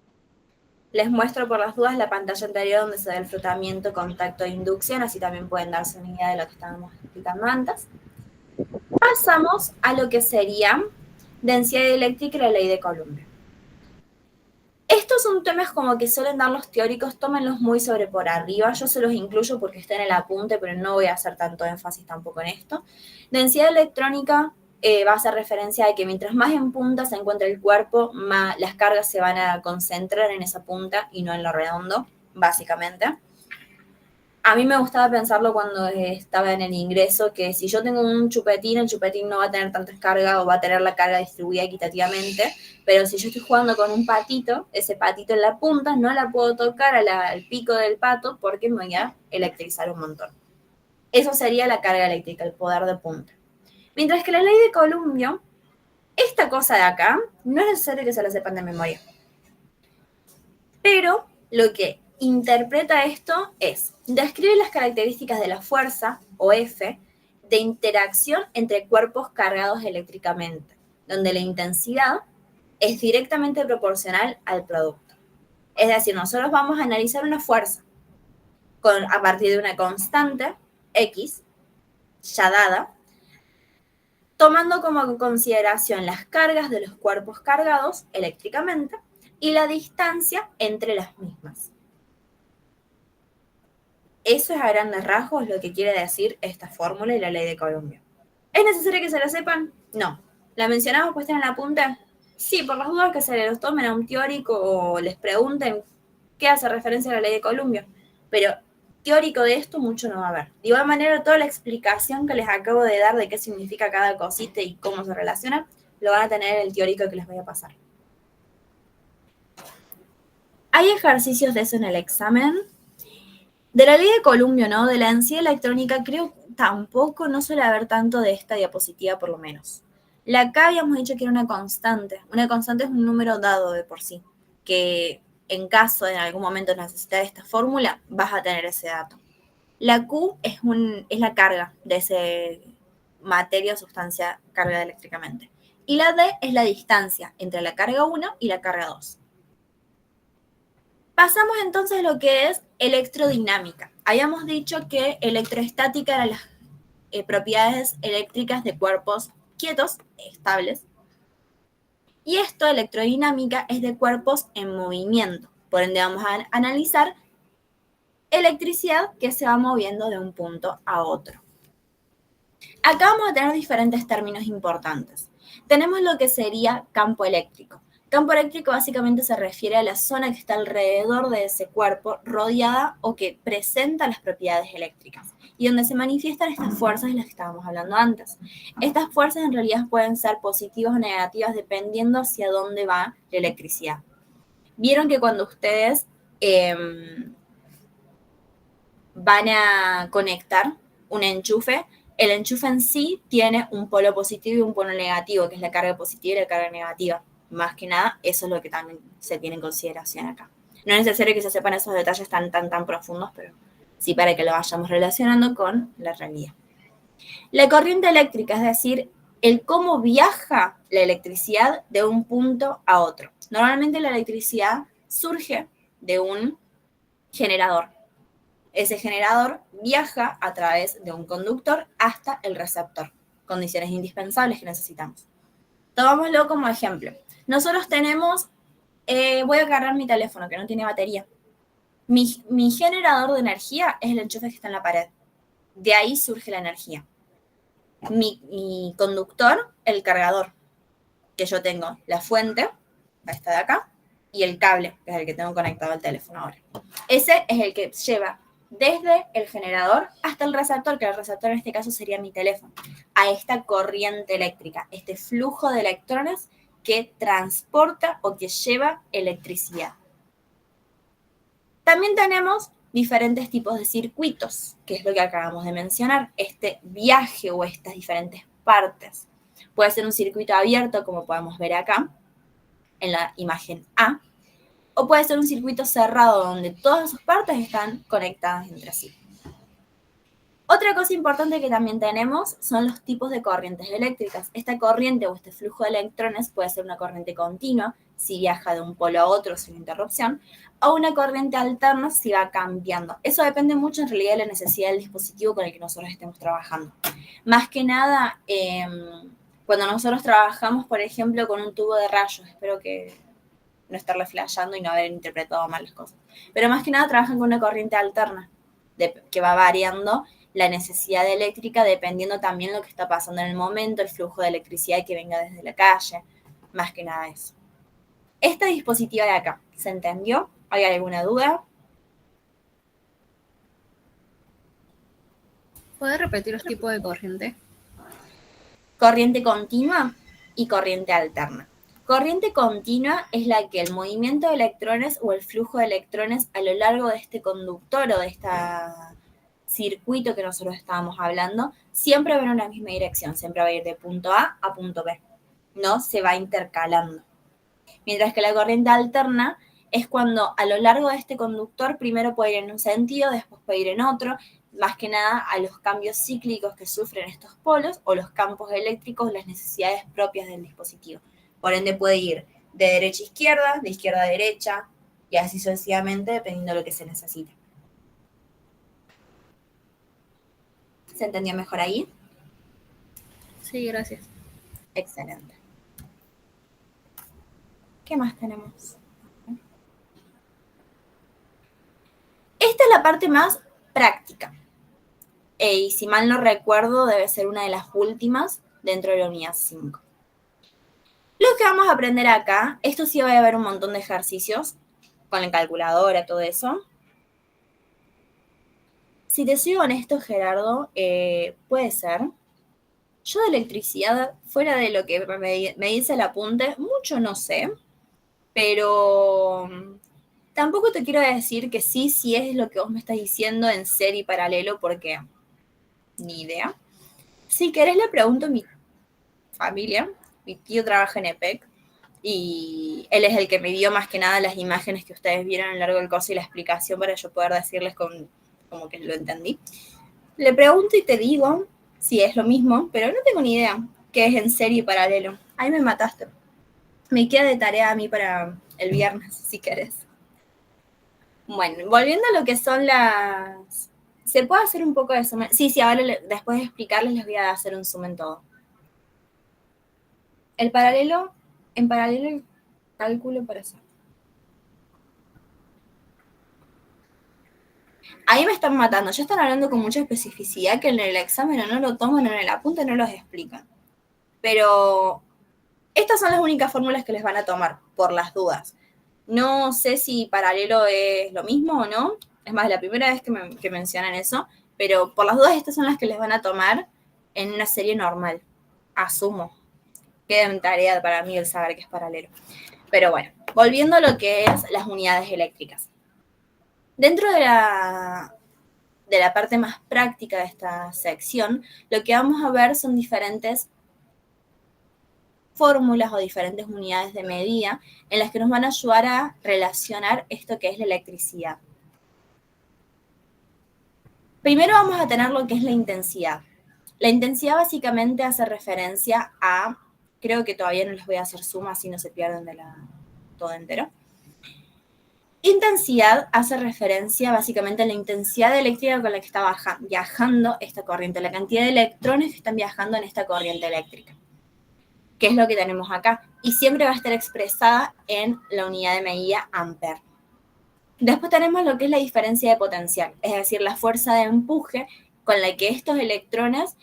Les muestro por las dudas la pantalla anterior donde se ve el frotamiento, contacto e inducción, así también pueden darse una idea de lo que estábamos explicando antes. Pasamos a lo que sería densidad eléctrica y la ley de Coulomb. Estos son temas como que suelen dar los teóricos, tómenlos muy sobre por arriba, yo se los incluyo porque está en el apunte, pero no voy a hacer tanto énfasis tampoco en esto. Densidad electrónica va a hacer referencia a que mientras más en punta se encuentra el cuerpo, más las cargas se van a concentrar en esa punta y no en lo redondo, básicamente. A mí me gustaba pensarlo cuando estaba en el ingreso, que si yo tengo un chupetín, el chupetín no va a tener tantas cargas o va a tener la carga distribuida equitativamente, pero si yo estoy jugando con un patito, ese patito en la punta no la puedo tocar al pico del pato porque me voy a electrizar un montón. Eso sería la carga eléctrica, el poder de punta. Mientras que la ley de Coulomb, esta cosa de acá, no es necesario que se la sepan de memoria. Pero lo que interpreta esto es, describe las características de la fuerza, o F, de interacción entre cuerpos cargados eléctricamente, donde la intensidad es directamente proporcional al producto. Es decir, nosotros vamos a analizar una fuerza a partir de una constante, X, ya dada, tomando como consideración las cargas de los cuerpos cargados eléctricamente y la distancia entre las mismas. Eso es a grandes rasgos lo que quiere decir esta fórmula y la ley de Coulomb. ¿Es necesario que se la sepan? No. ¿La mencionamos puesta en la punta? Sí, por las dudas que se los tomen a un teórico o les pregunten qué hace referencia a la ley de Coulomb. Pero teórico de esto mucho no va a haber. De igual manera, toda la explicación que les acabo de dar de qué significa cada cosita y cómo se relaciona, lo van a tener en el teórico que les voy a pasar. Hay ejercicios de eso en el examen. De la ley de Coulomb, ¿no? De la densidad electrónica, creo tampoco, no suele haber tanto de esta diapositiva por lo menos. La acá habíamos dicho que era una constante. Una constante es un número dado de por sí, que en caso de en algún momento necesitar esta fórmula, vas a tener ese dato. La Q es la carga de ese materia o sustancia cargada eléctricamente. Y la D es la distancia entre la carga 1 y la carga 2. Pasamos entonces a lo que es electrodinámica. Habíamos dicho que electroestática eran las propiedades eléctricas de cuerpos quietos, estables. Y esto, electrodinámica, es de cuerpos en movimiento. Por ende, vamos a analizar electricidad que se va moviendo de un punto a otro. Acá vamos a tener diferentes términos importantes. Tenemos lo que sería campo eléctrico. Campo eléctrico básicamente se refiere a la zona que está alrededor de ese cuerpo, rodeada o que presenta las propiedades eléctricas, y donde se manifiestan estas fuerzas de las que estábamos hablando antes. Estas fuerzas en realidad pueden ser positivas o negativas dependiendo hacia dónde va la electricidad. Vieron que cuando ustedes van a conectar un enchufe, el enchufe en sí tiene un polo positivo y un polo negativo, que es la carga positiva y la carga negativa. Más que nada, eso es lo que también se tiene en consideración acá. No es necesario que se sepan esos detalles tan profundos, pero sí para que lo vayamos relacionando con la realidad. La corriente eléctrica, es decir, el cómo viaja la electricidad de un punto a otro. Normalmente la electricidad surge de un generador. Ese generador viaja a través de un conductor hasta el receptor. Condiciones indispensables que necesitamos. Tomámoslo como ejemplo. Nosotros tenemos, voy a cargar mi teléfono que no tiene batería. Mi generador de energía es el enchufe que está en la pared. De ahí surge la energía. Mi conductor, el cargador, que yo tengo la fuente, esta de acá, y el cable, que es el que tengo conectado al teléfono ahora. Ese es el que lleva desde el generador hasta el receptor, que el receptor en este caso sería mi teléfono, a esta corriente eléctrica, este flujo de electrones que transporta o que lleva electricidad. También tenemos diferentes tipos de circuitos, que es lo que acabamos de mencionar, este viaje o estas diferentes partes. Puede ser un circuito abierto, como podemos ver acá, en la imagen A, o puede ser un circuito cerrado, donde todas sus partes están conectadas entre sí. Otra cosa importante que también tenemos son los tipos de corrientes eléctricas. Esta corriente o este flujo de electrones puede ser una corriente continua, si viaja de un polo a otro sin interrupción, o una corriente alterna si va cambiando. Eso depende mucho en realidad de la necesidad del dispositivo con el que nosotros estemos trabajando. Más que nada, cuando nosotros trabajamos, por ejemplo, con un tubo de rayos, espero que no estarle flasheando y no haber interpretado mal las cosas, pero más que nada trabajan con una corriente alterna, que va variando la necesidad eléctrica dependiendo también lo que está pasando en el momento, el flujo de electricidad que venga desde la calle, más que nada eso. Esta dispositiva de acá, ¿se entendió? ¿Hay alguna duda? ¿Puedes repetir los tipos de corriente? Corriente continua y corriente alterna. Corriente continua es la que el movimiento de electrones o el flujo de electrones a lo largo de este conductor o de este circuito que nosotros estábamos hablando, siempre va en una misma dirección, siempre va a ir de punto A a punto B, no se va intercalando. Mientras que la corriente alterna es cuando a lo largo de este conductor primero puede ir en un sentido, después puede ir en otro, más que nada a los cambios cíclicos que sufren estos polos o los campos eléctricos, las necesidades propias del dispositivo. Por ende puede ir de derecha a izquierda, de izquierda a derecha, y así sucesivamente dependiendo de lo que se necesite. ¿Se entendió mejor ahí? Sí, gracias. Excelente. ¿Qué más tenemos? Esta es la parte más práctica. Y si mal no recuerdo, debe ser una de las últimas dentro de la unidad 5. Lo que vamos a aprender acá, esto sí va a haber un montón de ejercicios con la calculadora, todo eso. Si te soy honesto, Gerardo, puede ser. Yo de electricidad, fuera de lo que me dice el apunte, mucho no sé, pero tampoco te quiero decir que sí es lo que vos me estás diciendo en serie y paralelo, porque ni idea. Si querés le pregunto a mi familia, mi tío trabaja en EPEC, y él es el que me dio más que nada las imágenes que ustedes vieron a lo largo del curso y la explicación para yo poder decirles como que lo entendí. Le pregunto y te digo si es lo mismo, pero no tengo ni idea qué es en serie y paralelo. Ahí me mataste. Me queda de tarea a mí para el viernes, si querés. Bueno, volviendo a lo que son las... ¿Se puede hacer un poco de zoom? Sí, ahora después de explicarles les voy a hacer un zoom en todo. En paralelo el cálculo para hacer. Ahí me están matando, ya están hablando con mucha especificidad que en el examen no lo toman, en el apunte no los explican. Pero estas son las únicas fórmulas que les van a tomar, por las dudas. No sé si paralelo es lo mismo o no, es más, la primera vez que mencionan eso, pero por las dudas estas son las que les van a tomar en una serie normal, asumo. Queda en tarea para mí el saber que es paralelo. Pero bueno, volviendo a lo que es las unidades eléctricas. Dentro de la parte más práctica de esta sección, lo que vamos a ver son diferentes fórmulas o diferentes unidades de medida en las que nos van a ayudar a relacionar esto que es la electricidad. Primero vamos a tener lo que es la intensidad. La intensidad básicamente hace referencia a, creo que todavía no les voy a hacer suma, así no se pierden de todo entero. Intensidad hace referencia básicamente a la intensidad eléctrica con la que está viajando esta corriente, la cantidad de electrones que están viajando en esta corriente eléctrica, que es lo que tenemos acá, y siempre va a estar expresada en la unidad de medida ampere. Después tenemos lo que es la diferencia de potencial, es decir, la fuerza de empuje con la que estos electrones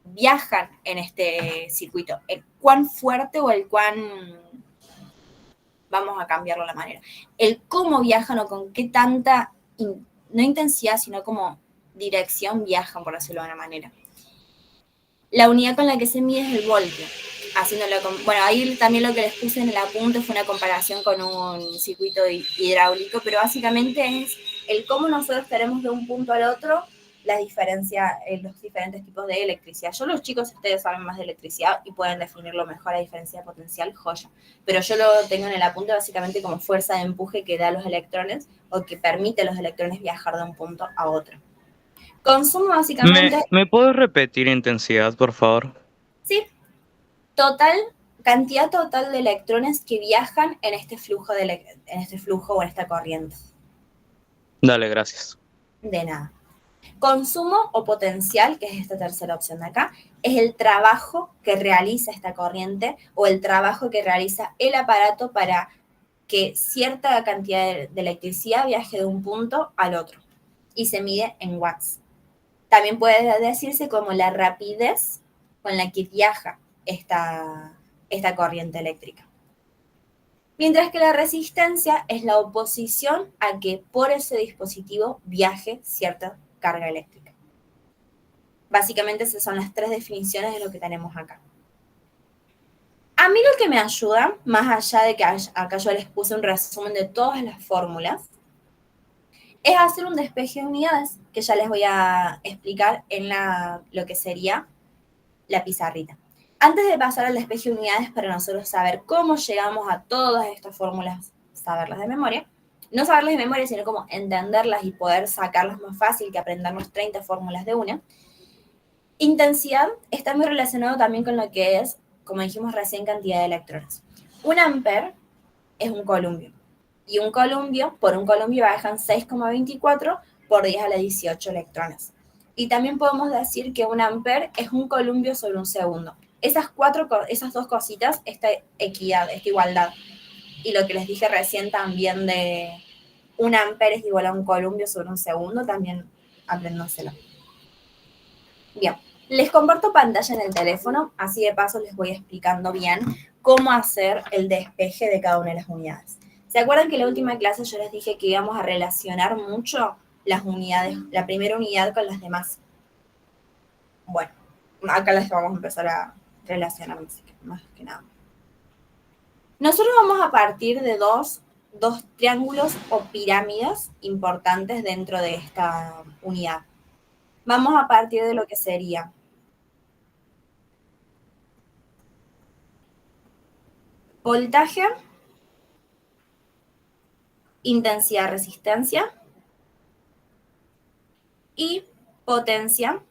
viajan en este circuito, el cuán fuerte o el cuán, vamos a cambiarlo la manera, el cómo viajan o con qué tanta, no intensidad, sino como dirección viajan, por decirlo de una manera. La unidad con la que se mide es el voltio. Bueno, ahí también lo que les puse en el apunte fue una comparación con un circuito hidráulico, pero básicamente es el cómo nosotros tenemos de un punto al otro la diferencia en los diferentes tipos de electricidad. Yo, los chicos, ustedes saben más de electricidad y pueden definirlo mejor, la diferencia de potencial, joya. Pero yo lo tengo en el apunte básicamente como fuerza de empuje que da a los electrones o que permite a los electrones viajar de un punto a otro. Consumo básicamente... ¿Me puedes repetir intensidad, por favor? Sí. Cantidad total de electrones que viajan en este flujo o en esta corriente. Dale, gracias. De nada. Consumo o potencial, que es esta tercera opción de acá, es el trabajo que realiza esta corriente o el trabajo que realiza el aparato para que cierta cantidad de electricidad viaje de un punto al otro y se mide en watts. También puede decirse como la rapidez con la que viaja esta corriente eléctrica. Mientras que la resistencia es la oposición a que por ese dispositivo viaje cierta carga eléctrica. Básicamente esas son las tres definiciones de lo que tenemos acá. A mí lo que me ayuda, más allá de que acá yo les puse un resumen de todas las fórmulas, es hacer un despeje de unidades, que ya les voy a explicar en lo que sería la pizarrita. Antes de pasar al despeje de unidades, para nosotros saber cómo llegamos a todas estas fórmulas, saberlas de memoria, no saberlas de memoria, sino como entenderlas y poder sacarlas más fácil que aprendernos 30 fórmulas de una. Intensidad está muy relacionado también con lo que es, como dijimos recién, cantidad de electrones. Un ampere es un columbio. Y por un columbio viajan 6,24 por 10 a la 18 electrones. Y también podemos decir que un ampere es un columbio sobre un segundo. Esas dos cositas, esta equidad, esta igualdad. Y lo que les dije recién también de un ampere es igual a un columbio sobre un segundo, también apréndanselo. Bien, les comparto pantalla en el teléfono, así de paso les voy explicando bien cómo hacer el despeje de cada una de las unidades. ¿Se acuerdan que en la última clase yo les dije que íbamos a relacionar mucho las unidades, la primera unidad con las demás? Bueno, acá las vamos a empezar a relacionar más que nada. Nosotros vamos a partir de dos triángulos o pirámides importantes dentro de esta unidad. Vamos a partir de lo que sería voltaje, intensidad, resistencia y potencia,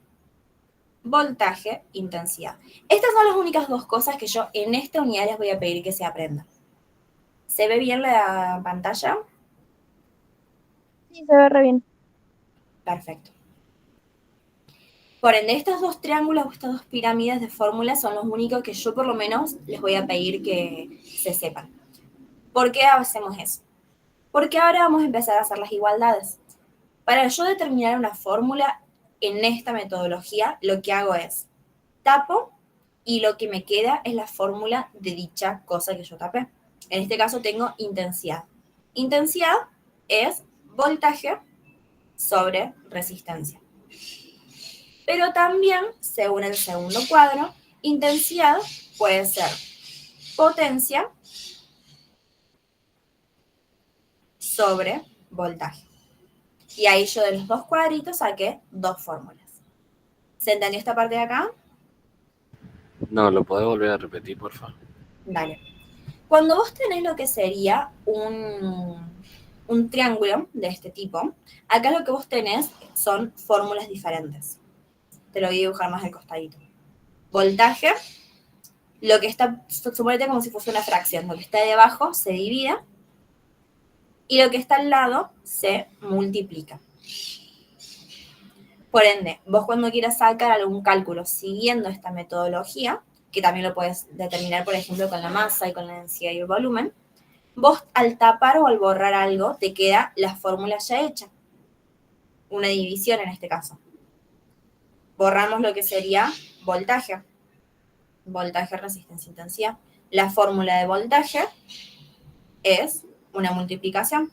voltaje, intensidad. Estas son las únicas dos cosas que yo en esta unidad les voy a pedir que se aprendan. ¿Se ve bien la pantalla? Sí, se ve re bien. Perfecto. Por ende, estos dos triángulos o estas dos pirámides de fórmulas son los únicos que yo por lo menos les voy a pedir que se sepan. ¿Por qué hacemos eso? Porque ahora vamos a empezar a hacer las igualdades. Para yo determinar una fórmula en esta metodología, lo que hago es tapo y lo que me queda es la fórmula de dicha cosa que yo tapé. En este caso tengo intensidad. Intensidad es voltaje sobre resistencia. Pero también, según el segundo cuadro, intensidad puede ser potencia sobre voltaje. Y ahí yo de los dos cuadritos saqué dos fórmulas. ¿Se entendió esta parte de acá? No, ¿lo podés volver a repetir, por favor? Dale. Cuando vos tenés lo que sería un triángulo de este tipo, acá lo que vos tenés son fórmulas diferentes. te lo voy a dibujar más al costadito. Voltaje, lo que está, suponete como si fuese una fracción, lo que está de abajo se divide y lo que está al lado se multiplica. Por ende, vos cuando quieras sacar algún cálculo siguiendo esta metodología, que también lo puedes determinar, por ejemplo, con la masa y con la densidad y el volumen, vos al tapar o al borrar algo, te queda la fórmula ya hecha. Una división en este caso. Borramos lo que sería voltaje. Voltaje, resistencia, intensidad. La fórmula de voltaje es una multiplicación,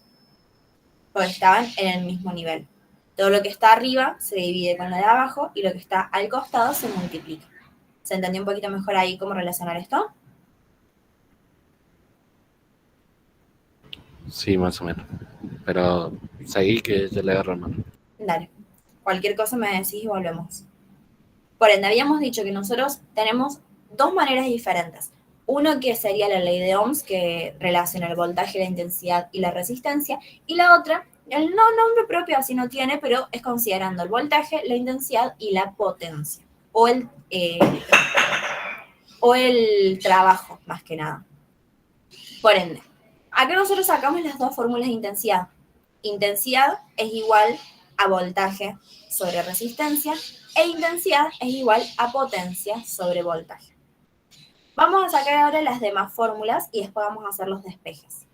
porque estaban en el mismo nivel. Todo lo que está arriba se divide con lo de abajo y lo que está al costado se multiplica. ¿Se entendió un poquito mejor ahí cómo relacionar esto? Sí, más o menos. Pero seguí que yo le agarro la mano. Dale. Cualquier cosa me decís y volvemos. Por ende, habíamos dicho que nosotros tenemos dos maneras diferentes. Uno que sería la ley de Ohms, que relaciona el voltaje, la intensidad y la resistencia. Y la otra, el no nombre propio así no tiene, pero es considerando el voltaje, la intensidad y la potencia. O el trabajo, más que nada. Por ende, acá nosotros sacamos las dos fórmulas de intensidad. Intensidad es igual a voltaje sobre resistencia e intensidad es igual a potencia sobre voltaje. Vamos a sacar ahora las demás fórmulas y después vamos a hacer los despejes.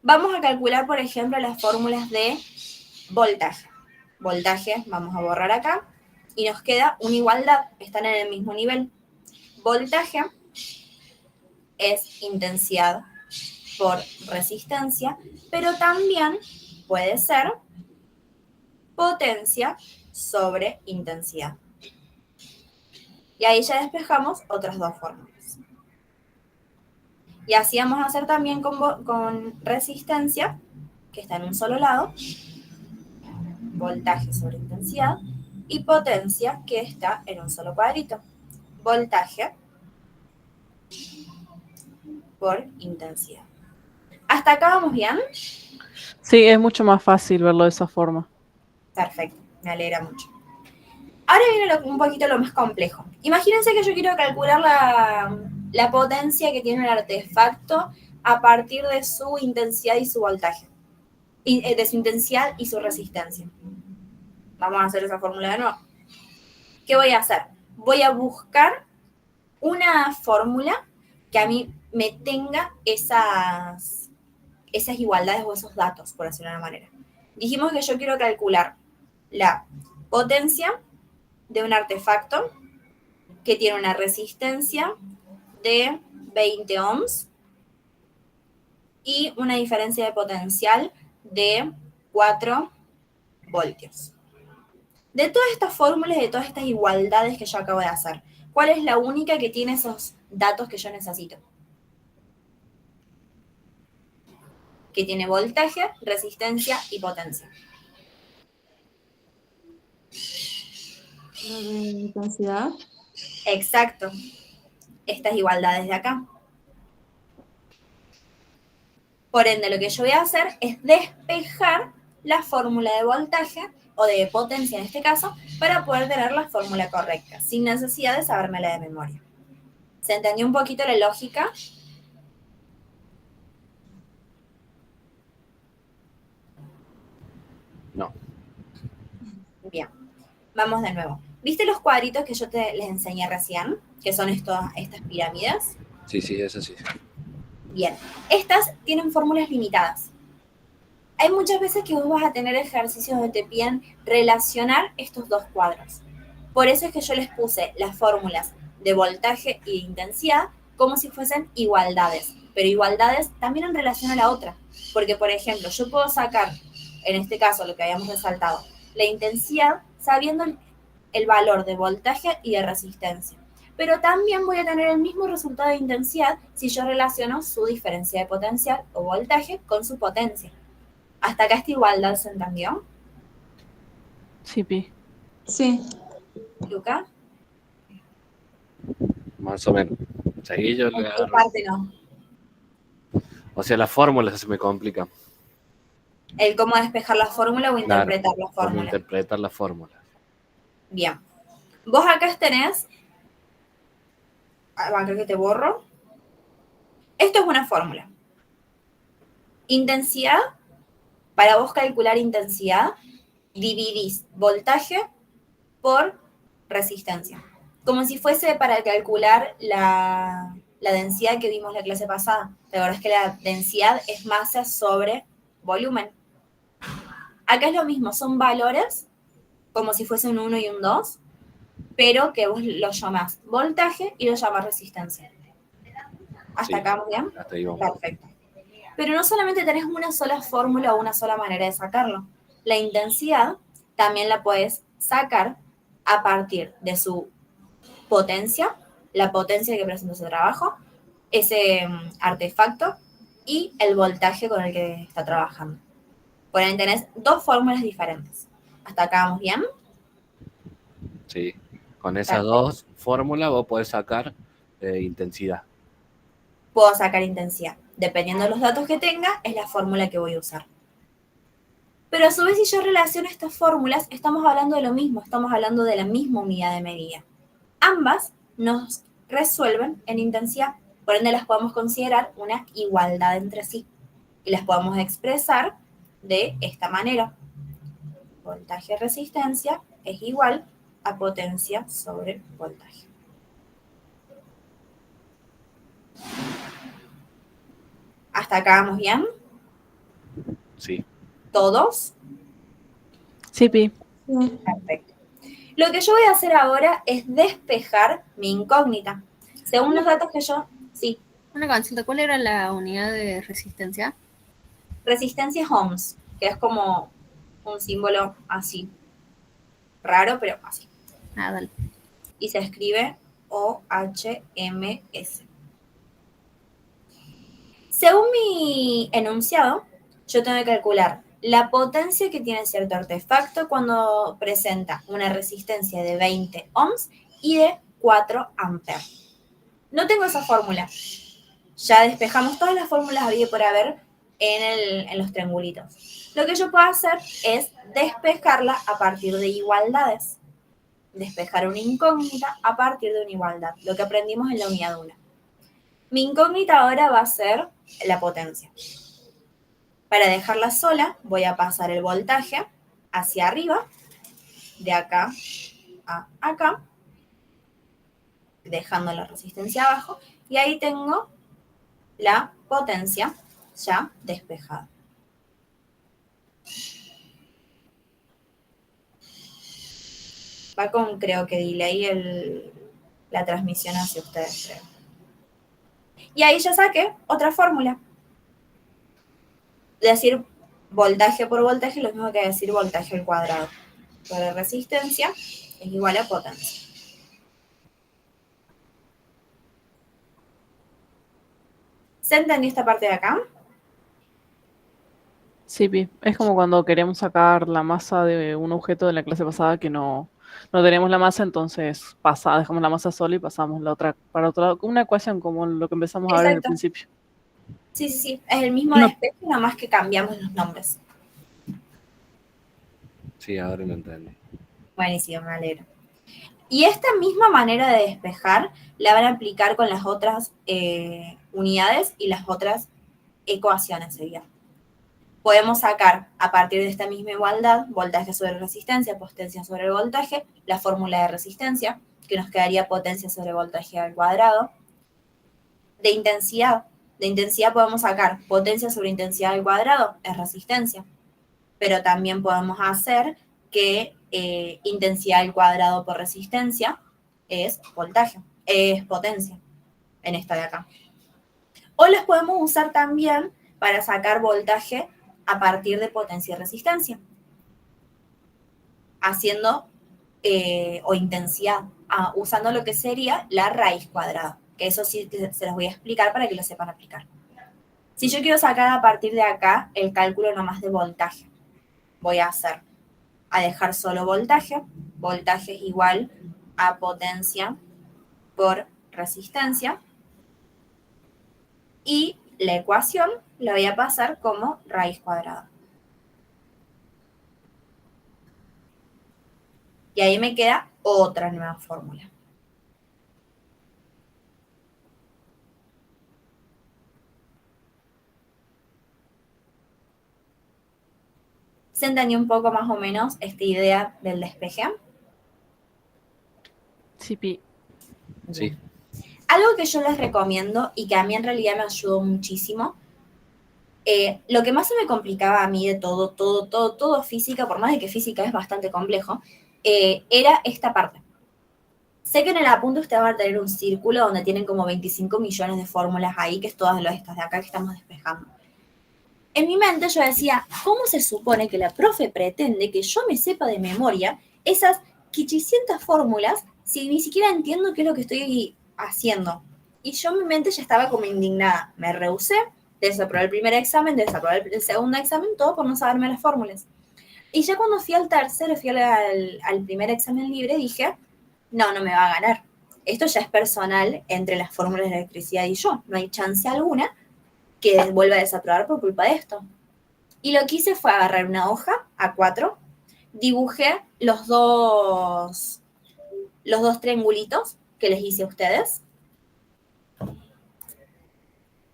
Vamos a calcular, por ejemplo, las fórmulas de voltaje. Voltaje, vamos a borrar acá, y nos queda una igualdad, están en el mismo nivel. Voltaje es intensidad por resistencia, pero también puede ser potencia sobre intensidad. Y ahí ya despejamos otras dos fórmulas. Y así vamos a hacer también con resistencia, que está en un solo lado, voltaje sobre intensidad, y potencia, que está en un solo cuadrito, voltaje por intensidad. ¿Hasta acá vamos bien? Sí, es mucho más fácil verlo de esa forma. Perfecto, me alegra mucho. Ahora viene un poquito lo más complejo. Imagínense que yo quiero calcular la potencia que tiene el artefacto a partir de su intensidad y su voltaje. De su intensidad y su resistencia. Vamos a hacer esa fórmula de nuevo. ¿Qué voy a hacer? Voy a buscar una fórmula que a mí me tenga esas igualdades o esos datos, por decirlo de una manera. Dijimos que yo quiero calcular la potencia de un artefacto que tiene una resistencia de 20 ohms y una diferencia de potencial de 4 voltios. De todas estas fórmulas y de todas estas igualdades que yo acabo de hacer, ¿cuál es la única que tiene esos datos que yo necesito? Que tiene voltaje, resistencia y potencia. ¿La de intensidad? Exacto. Estas igualdades de acá. Por ende, lo que yo voy a hacer es despejar la fórmula de voltaje, o de potencia en este caso, para poder tener la fórmula correcta, sin necesidad de sabérmela de memoria. ¿Se entendió un poquito la lógica? No. Bien, vamos de nuevo. ¿Viste los cuadritos que yo les enseñé recién? Que son estas pirámides. Sí, es así. Bien, estas tienen fórmulas limitadas. Hay muchas veces que vos vas a tener ejercicios donde te piden relacionar estos dos cuadros. Por eso es que yo les puse las fórmulas de voltaje y de intensidad como si fuesen igualdades. Pero igualdades también en relación a la otra. Porque, por ejemplo, yo puedo sacar, en este caso, lo que habíamos resaltado, la intensidad sabiendo el valor de voltaje y de resistencia. Pero también voy a tener el mismo resultado de intensidad si yo relaciono su diferencia de potencial o voltaje con su potencia. ¿Hasta acá esta igualdad se entendió? Sí, Pi. Sí. ¿Luca? Más o menos. Seguí yo le ¿En qué agarro. parte no? O sea, las fórmulas se me complican. El cómo despejar la fórmula o Claro, interpretar la cómo fórmula. interpretar la fórmula. Bien. Vos acá tenés, acá que te borro. Esto es una fórmula. Intensidad, para vos calcular intensidad, dividís voltaje por resistencia. Como si fuese para calcular la densidad que vimos la clase pasada. ¿Te acordás que la densidad es masa sobre volumen? Acá es lo mismo, son valores, como si fuese un 1 y un 2, pero que vos lo llamás voltaje y lo llamás resistencia. ¿Hasta Sí, acá vamos bien? hasta ahí vamos. Perfecto. Pero no solamente tenés una sola fórmula o una sola manera de sacarlo. La intensidad también la puedes sacar a partir de su potencia, la potencia que presenta ese trabajo, ese artefacto y el voltaje con el que está trabajando. Por ahí tenés dos fórmulas diferentes. ¿Hasta acá vamos bien? Sí. Con esas dos fórmulas vos podés sacar intensidad. Puedo sacar intensidad. Dependiendo de los datos que tenga, es la fórmula que voy a usar. Pero a su vez, si yo relaciono estas fórmulas, estamos hablando de lo mismo, estamos hablando de la misma unidad de medida. Ambas nos resuelven en intensidad, por ende las podemos considerar una igualdad entre sí. Y las podemos expresar de esta manera. Voltaje-resistencia es igual a potencia sobre voltaje. ¿Hasta acá vamos bien? Sí. ¿Todos? Sí, Pi. Perfecto. Lo que yo voy a hacer ahora es despejar mi incógnita. Según los datos que yo... Sí. Una consulta, ¿cuál era la unidad de resistencia? Resistencia es ohms, que es como un símbolo así. Raro, pero así. Ah, dale. Y se escribe OHMS. Según mi enunciado, yo tengo que calcular la potencia que tiene cierto artefacto cuando presenta una resistencia de 20 ohms y de 4 amperes. No tengo esa fórmula. Ya despejamos todas las fórmulas había por haber en los triangulitos. Lo que yo puedo hacer es despejarla a partir de igualdades. Despejar una incógnita a partir de una igualdad. Lo que aprendimos en la unidad 1. Mi incógnita ahora va a ser la potencia. Para dejarla sola, voy a pasar el voltaje hacia arriba, de acá a acá, dejando la resistencia abajo, y ahí tengo la potencia ya despejada. Va con, creo que delay la transmisión hacia ustedes, creo. Y ahí ya saqué otra fórmula. Decir voltaje por voltaje es lo mismo que decir voltaje al cuadrado. Para resistencia es igual a potencia. ¿Se entendió esta parte de acá? Sí, Pi. Es como cuando queremos sacar la masa de un objeto de la clase pasada que no tenemos la masa, entonces dejamos la masa sola y pasamos la otra para otro lado. Una ecuación como lo que empezamos a ver al principio. Sí, sí, sí. Es el mismo despeje, nada más que cambiamos los nombres. Sí, ahora lo entendí. Buenísimo, me alegro. Y esta misma manera de despejar la van a aplicar con las otras unidades y las otras ecuaciones, sería. Podemos sacar a partir de esta misma igualdad, voltaje sobre resistencia, potencia sobre voltaje, la fórmula de resistencia, que nos quedaría potencia sobre voltaje al cuadrado. De intensidad podemos sacar potencia sobre intensidad al cuadrado, es resistencia. Pero también podemos hacer que intensidad al cuadrado por resistencia es voltaje, es potencia, en esta de acá. O las podemos usar también para sacar voltaje a partir de potencia y resistencia, haciendo, o intensidad, usando lo que sería la raíz cuadrada, que eso sí se los voy a explicar para que lo sepan aplicar. Si yo quiero sacar a partir de acá el cálculo nomás de voltaje, voy a dejar solo voltaje. Voltaje es igual a potencia por resistencia. Y la ecuación la voy a pasar como raíz cuadrada. Y ahí me queda otra nueva fórmula. ¿Se entendió un poco más o menos esta idea del despeje? Sí, Pi. Sí. Algo que yo les recomiendo y que a mí en realidad me ayudó muchísimo, lo que más se me complicaba a mí de todo física, por más de que física es bastante complejo, era esta parte. Sé que en el apunte ustedes van a tener un círculo donde tienen como 25 millones de fórmulas ahí, que es todas estas de acá que estamos despejando. En mi mente yo decía, ¿cómo se supone que la profe pretende que yo me sepa de memoria esas 500 fórmulas si ni siquiera entiendo qué es lo que estoy haciendo? Y yo en mi mente ya estaba como indignada. Me rehusé, desaprobé el primer examen, desaprobé el segundo examen, todo por no saberme las fórmulas. Y ya cuando fui al tercero, fui al primer examen libre, dije, no me va a ganar. Esto ya es personal entre las fórmulas de electricidad y yo. No hay chance alguna que vuelva a desaprobar por culpa de esto. Y lo que hice fue agarrar una hoja A4, dibujé los dos triangulitos que les hice a ustedes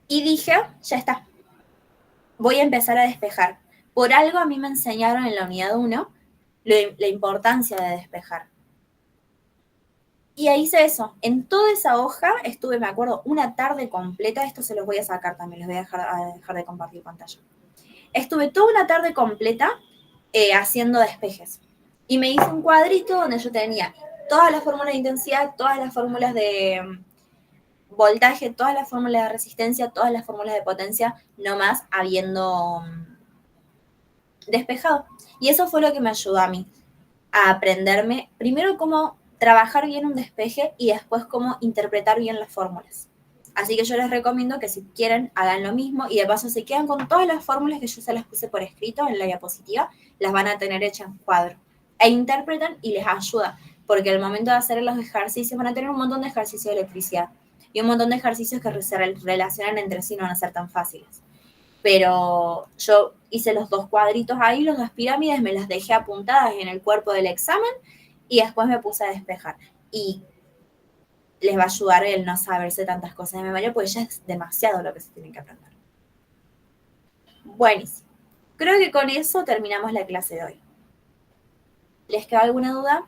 y dije, ya está, voy a empezar a despejar. Por algo a mí me enseñaron en la unidad 1 la importancia de despejar. Y ahí hice eso. En toda esa hoja estuve, me acuerdo, una tarde completa. Esto se los voy a sacar también, les voy a dejar de compartir pantalla. Estuve toda una tarde completa haciendo despejes. Y me hice un cuadrito donde yo tenía todas las fórmulas de intensidad, todas las fórmulas de voltaje, todas las fórmulas de resistencia, todas las fórmulas de potencia, nomás habiendo despejado. Y eso fue lo que me ayudó a mí a aprenderme, primero cómo trabajar bien un despeje y después cómo interpretar bien las fórmulas. Así que yo les recomiendo que si quieren hagan lo mismo y de paso se quedan con todas las fórmulas que yo se las puse por escrito en la diapositiva, las van a tener hechas en cuadro. E interpretan y les ayuda, porque al momento de hacer los ejercicios van a tener un montón de ejercicios de electricidad y un montón de ejercicios que se relacionan entre sí, no van a ser tan fáciles. Pero yo hice los dos cuadritos ahí, los dos pirámides, me las dejé apuntadas en el cuerpo del examen y después me puse a despejar. Y les va a ayudar el no saberse tantas cosas de memoria, porque ya es demasiado lo que se tiene que aprender. Buenísimo. Creo que con eso terminamos la clase de hoy. ¿Les queda alguna duda?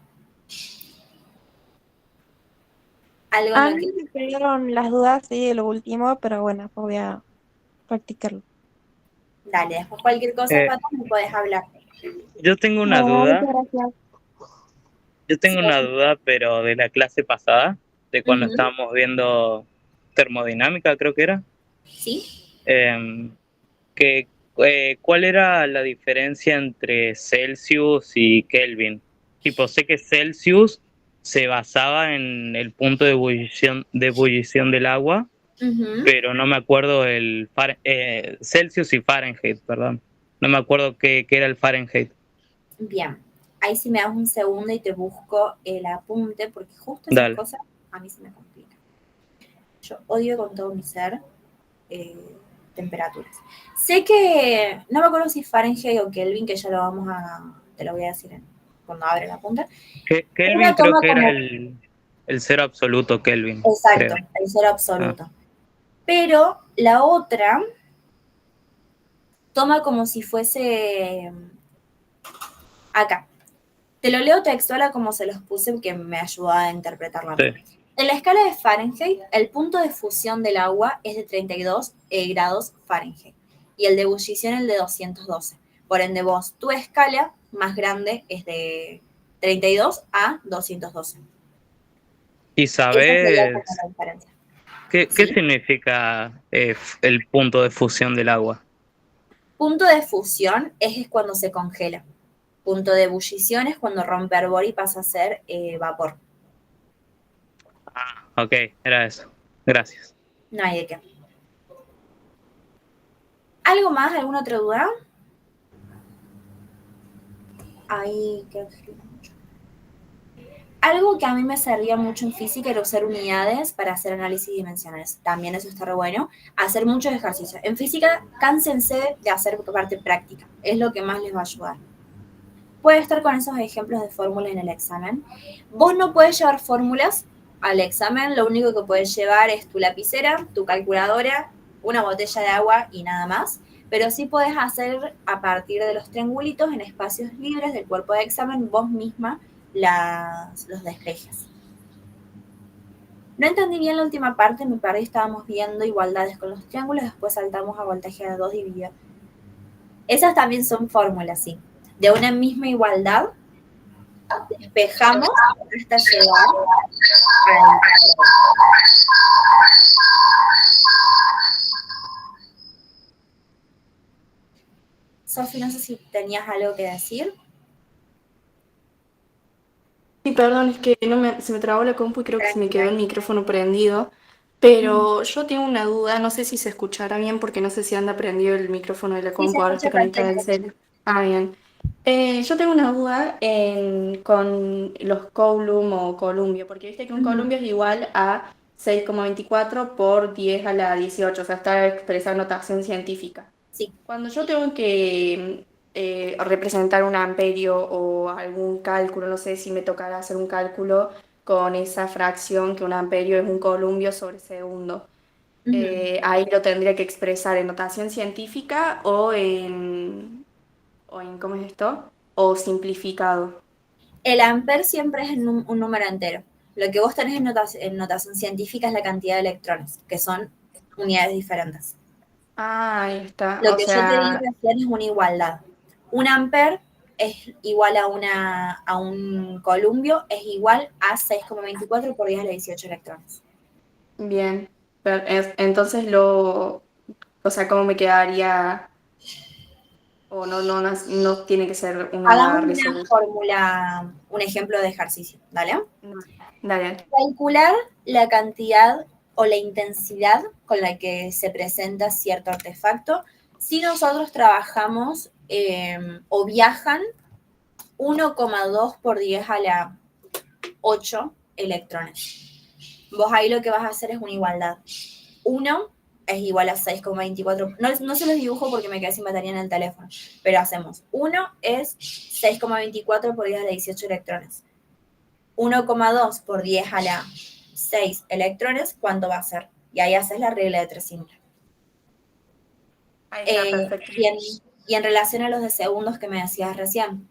¿Algo A en lo mí que... me quedaron las dudas, sí, de lo último, pero bueno, pues voy a practicarlo. Dale, después cualquier cosa, Pato, me podés hablar. Yo tengo una Bueno, duda. muchas gracias. Yo tengo una duda, pero de la clase pasada, de cuando estábamos viendo termodinámica, creo que era. Sí. ¿Cuál era la diferencia entre Celsius y Kelvin? Tipo, sé que Celsius se basaba en el punto de ebullición del agua, pero no me acuerdo Celsius y Fahrenheit, perdón. No me acuerdo qué era el Fahrenheit. Bien. Ahí sí me das un segundo y te busco el apunte, porque justo esas cosas a mí se me complican. Yo odio con todo mi ser temperaturas. Sé que, no me acuerdo si Fahrenheit o Kelvin, que ya lo te lo voy a decir cuando abre la punta. Kelvin creo que era el cero absoluto, Kelvin. Exacto, creo. el cero absoluto. Pero la otra toma como si fuese acá. Te lo leo textual como se los puse, que me ayudó a interpretarlo. Sí. En la escala de Fahrenheit, el punto de fusión del agua es de 32 grados Fahrenheit y el de ebullición el de 212. Por ende, tu escala más grande es de 32 a 212. ¿Y sabes qué significa el punto de fusión del agua? Punto de fusión es cuando se congela. Punto de ebullición es cuando rompe hervor y pasa a ser vapor. Ah, ok, era eso. Gracias. No hay de qué. ¿Algo más? ¿Alguna otra duda? Ahí creo que mucho. Algo que a mí me servía mucho en física era usar unidades para hacer análisis dimensionales. También eso está re bueno. Hacer muchos ejercicios. En física, cánsense de hacer parte práctica. Es lo que más les va a ayudar. puede estar con esos ejemplos de fórmulas en el examen. Vos no puedes llevar fórmulas al examen, lo único que puedes llevar es tu lapicera, tu calculadora, una botella de agua y nada más, pero sí puedes hacer a partir de los triangulitos en espacios libres del cuerpo de examen vos misma los despejes. No entendí bien la última parte, me perdí, estábamos viendo igualdades con los triángulos, después saltamos a voltaje de 2 dividido. Esas también son fórmulas, sí. De una misma igualdad, despejamos hasta llegar a... Sofi, no sé si tenías algo que decir. Sí, perdón, es que se me trabó la compu y creo que se me quedó el micrófono prendido. Pero yo tengo una duda, no sé si se escuchará bien porque no sé si anda prendido el micrófono de la Sí, se compu, ahora escucha está conectada al perfecto. celu. Ah, bien. Yo tengo una duda con los Coulomb o columbio, porque viste que un columbio es igual a 6,24 por 10 a la 18, o sea, está expresada en notación científica. Sí. Cuando yo tengo que representar un amperio o algún cálculo, no sé si me tocará hacer un cálculo con esa fracción que un amperio es un columbio sobre segundo. Ahí lo tendría que expresar en notación científica o en ¿cómo es esto? O simplificado. El amper siempre es un número entero. Lo que vos tenés en notación científica es la cantidad de electrones, que son unidades diferentes. Ah, ahí está. Lo O que yo te dije sea, recién es una igualdad. Un amper es igual a un columbio, es igual a 6,24 por 10 a la 18 electrones. bien. Entonces o sea, ¿cómo me quedaría? O no tiene que ser una Hagamos una resolución. fórmula, un ejemplo de ejercicio, ¿vale? Dale. Calcular la cantidad o la intensidad con la que se presenta cierto artefacto si nosotros trabajamos o viajan 1,2 por 10 a la 8 electrones. Vos ahí lo que vas a hacer es una igualdad. 1 es igual a 6,24. No se los dibujo porque me quedé sin batería en el teléfono, pero hacemos. 1 es 6,24 por 10 a la 18 electrones. 1,2 por 10 a la 6 electrones, ¿cuánto va a ser? Y ahí haces la regla de 3 simple. Ahí está, perfecto. Y en relación a los de segundos que me decías recién,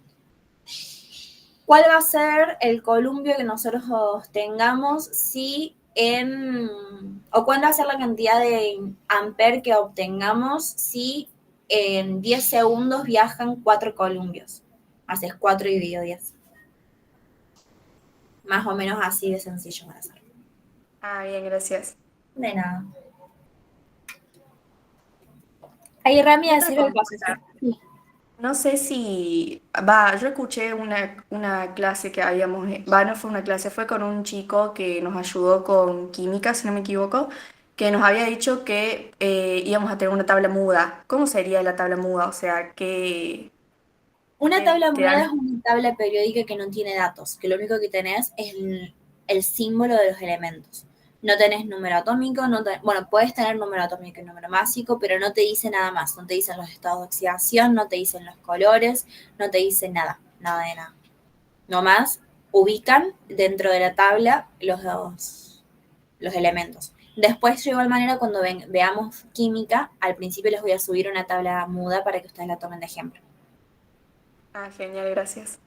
¿cuál va a ser el columbio que nosotros tengamos si o cuál va a ser la cantidad de amper que obtengamos si en 10 segundos viajan 4 columbios? Haces 4 dividido 10. Más o menos así de sencillo para hacer. Ah, bien, gracias. De nada. Ahí Rami a Otra decir el consulta. paso. No sé si, yo escuché una clase que habíamos, no fue una clase, fue con un chico que nos ayudó con química, si no me equivoco, que nos había dicho que íbamos a tener una tabla muda. ¿Cómo sería la tabla muda? O sea, Una tabla te muda dan- es una tabla periódica que no tiene datos, que lo único que tenés es el símbolo de los elementos. No tenés número atómico, bueno, puedes tener número atómico y número másico, pero no te dice nada más. No te dicen los estados de oxidación, no te dicen los colores, no te dice nada, nada de nada. Nomás ubican dentro de la tabla los elementos. Después, de igual manera, cuando veamos química, al principio les voy a subir una tabla muda para que ustedes la tomen de ejemplo. Ah, genial, gracias.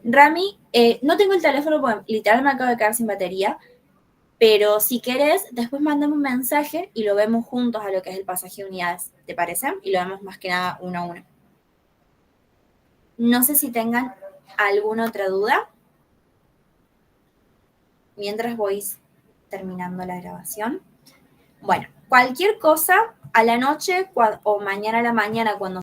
Rami, no tengo el teléfono porque literal me acabo de quedar sin batería, pero si querés, después mandame un mensaje y lo vemos juntos a lo que es el pasaje de unidades, ¿te parece? Y lo vemos más que nada uno a uno. No sé si tengan alguna otra duda. Mientras voy terminando la grabación. Bueno, cualquier cosa a la noche o mañana a la mañana cuando